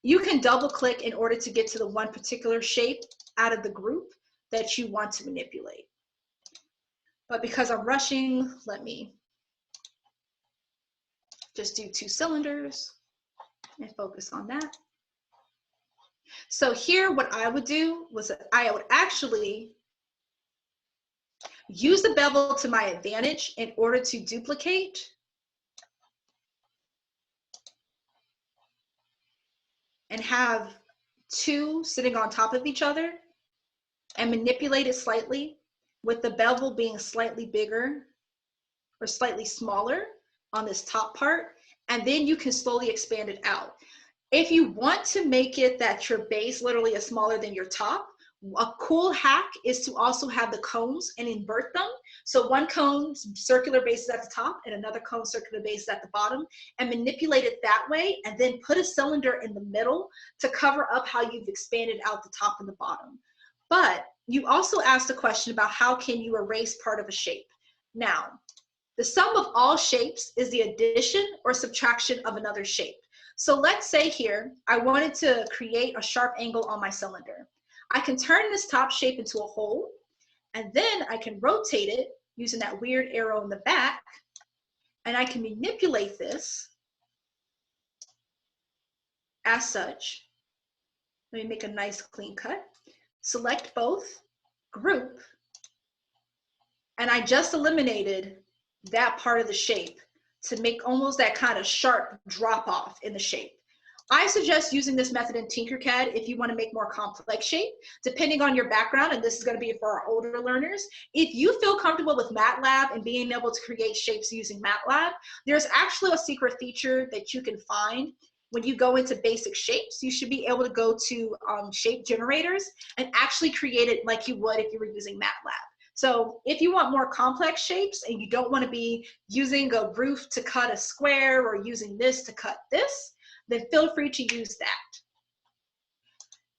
You can double click in order to get to the one particular shape out of the group that you want to manipulate. But because I'm rushing, let me just do 2 cylinders and focus on that. So here, what I would do was I would actually use the bevel to my advantage in order to duplicate and have 2 sitting on top of each other and manipulate it slightly with the bevel being slightly bigger or slightly smaller on this top part. And then you can slowly expand it out. If you want to make it that your base literally is smaller than your top, a cool hack is to also have the cones and invert them. So one cone circular base is at the top and another cone circular base is at the bottom, and manipulate it that way, and then put a cylinder in the middle to cover up how you've expanded out the top and the bottom. But you also asked a question about how can you erase part of a shape. Now, the sum of all shapes is the addition or subtraction of another shape. So let's say here, I wanted to create a sharp angle on my cylinder. I can turn this top shape into a hole, and then I can rotate it using that weird arrow in the back, and I can manipulate this as such. Let me make a nice clean cut. Select both, group, and I just eliminated that part of the shape to make almost that kind of sharp drop off in the shape. I suggest using this method in Tinkercad if you want to make more complex shape, depending on your background, and this is going to be for our older learners. If you feel comfortable with mLab and being able to create shapes using mLab, there's actually a secret feature that you can find. When you go into basic shapes, you should be able to go to shape generators and actually create it like you would if you were using MATLAB. So if you want more complex shapes and you don't want to be using a roof to cut a square or using this to cut this, then feel free to use that.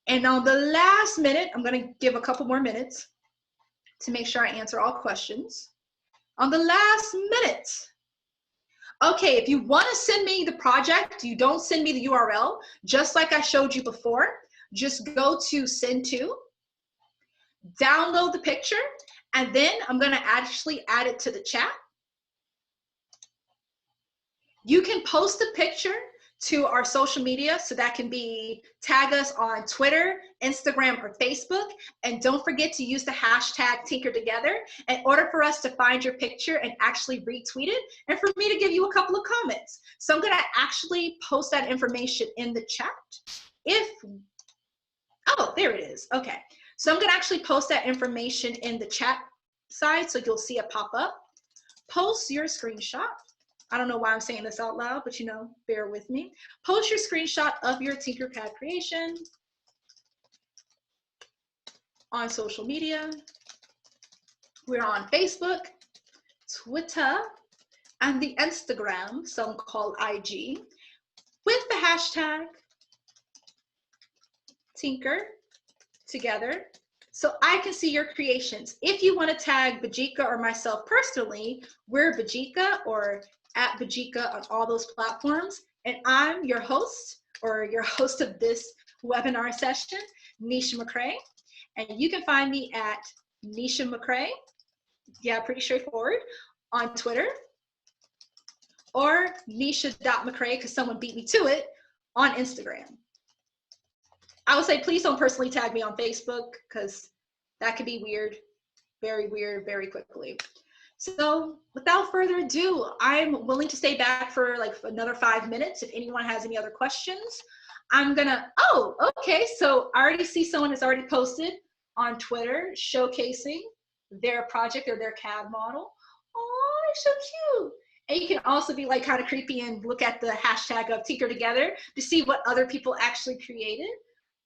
And on the last minute, I'm going to give a couple more minutes to make sure I answer all questions. On the last minute, okay, if you want to send me the project, you don't send me the URL, just like I showed you before. Just go to send to, download the picture, and then I'm going to actually add it to the chat. You can post a picture to our social media, so that can be tag us on Twitter, Instagram, or Facebook, and don't forget to use the hashtag TinkerTogether in order for us to find your picture and actually retweet it, and for me to give you a couple of comments. So I'm going to actually post that information in the chat. Oh, there it is. Okay, so I'm going to actually post that information in the chat side, so you'll see it pop up. Post your screenshot. I don't know why I'm saying this out loud, but you know, bear with me. Post your screenshot of your Tinkercad creation on social media. We're on Facebook, Twitter, and the Instagram, some call IG, with the hashtag TinkerTogether, so I can see your creations. If you want to tag Mbadika or myself personally, we're Mbadika or at Mbadika on all those platforms, and I'm your host, or your host of this webinar session, Nisha McCrae, and you can find me at Nisha McCrae, yeah, pretty straightforward, on Twitter, or Nisha.McCrae, because someone beat me to it, on Instagram. I would say please don't personally tag me on Facebook, because that could be weird, very quickly. So without further ado, I'm willing to stay back for like another 5 minutes if anyone has any other questions. I'm gonna, oh, okay, so I already see someone has already posted on Twitter showcasing their project or their CAD model. Oh, it's so cute. And you can also be like kind of creepy and look at the hashtag of TinkerTogether to see what other people actually created.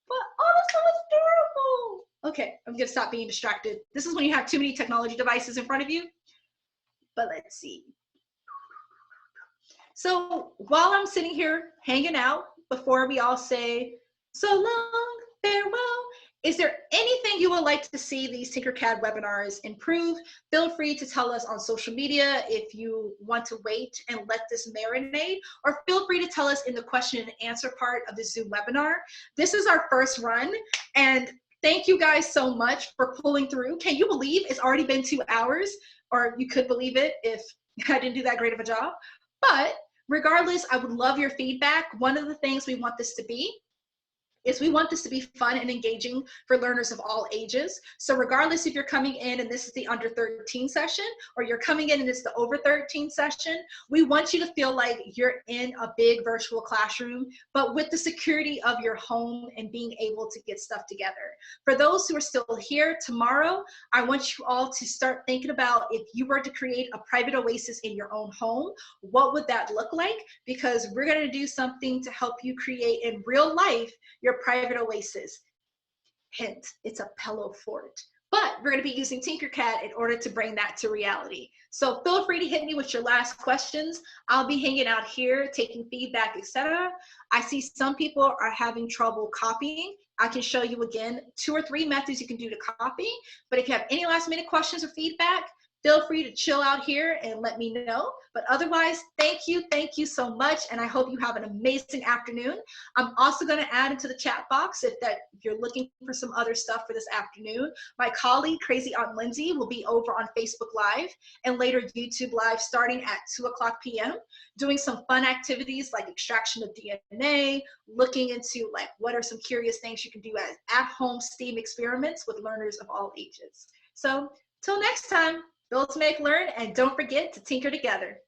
But, oh, that's so adorable. Okay, I'm gonna stop being distracted. This is when you have too many technology devices in front of you. But let's see. So while I'm sitting here hanging out, before we all say so long, farewell, is there anything you would like to see these Tinkercad webinars improve? Feel free to tell us on social media if you want to wait and let this marinate, or feel free to tell us in the question and answer part of the Zoom webinar. This is our first run, and thank you guys so much for pulling through. Can you believe it's already been 2 hours? Or you could believe it if I didn't do that great of a job. But regardless, I would love your feedback. One of the things we want this to be is we want this to be fun and engaging for learners of all ages. So regardless if you're coming in and this is the under 13 session, or you're coming in and it's the over 13 session, we want you to feel like you're in a big virtual classroom, but with the security of your home and being able to get stuff together. For those who are still here tomorrow, I want you all to start thinking about if you were to create a private oasis in your own home, what would that look like? Because we're gonna do something to help you create in real life your private oasis. Hint, it's a pillow fort. But we're going to be using Tinkercad in order to bring that to reality. So feel free to hit me with your last questions. I'll be hanging out here, taking feedback, etc. I see some people are having trouble copying. I can show you again 2 or 3 methods you can do to copy. But if you have any last minute questions or feedback, feel free to chill out here and let me know. But otherwise, thank you so much, and I hope you have an amazing afternoon. I'm also going to add into the chat box if you're looking for some other stuff for this afternoon. My colleague, Crazy Aunt Lindsey, will be over on Facebook Live and later YouTube Live starting at 2:00 p.m. doing some fun activities like extraction of DNA, looking into like what are some curious things you can do as at-home STEAM experiments with learners of all ages. So till next time, build to make learn, and don't forget to tinker together.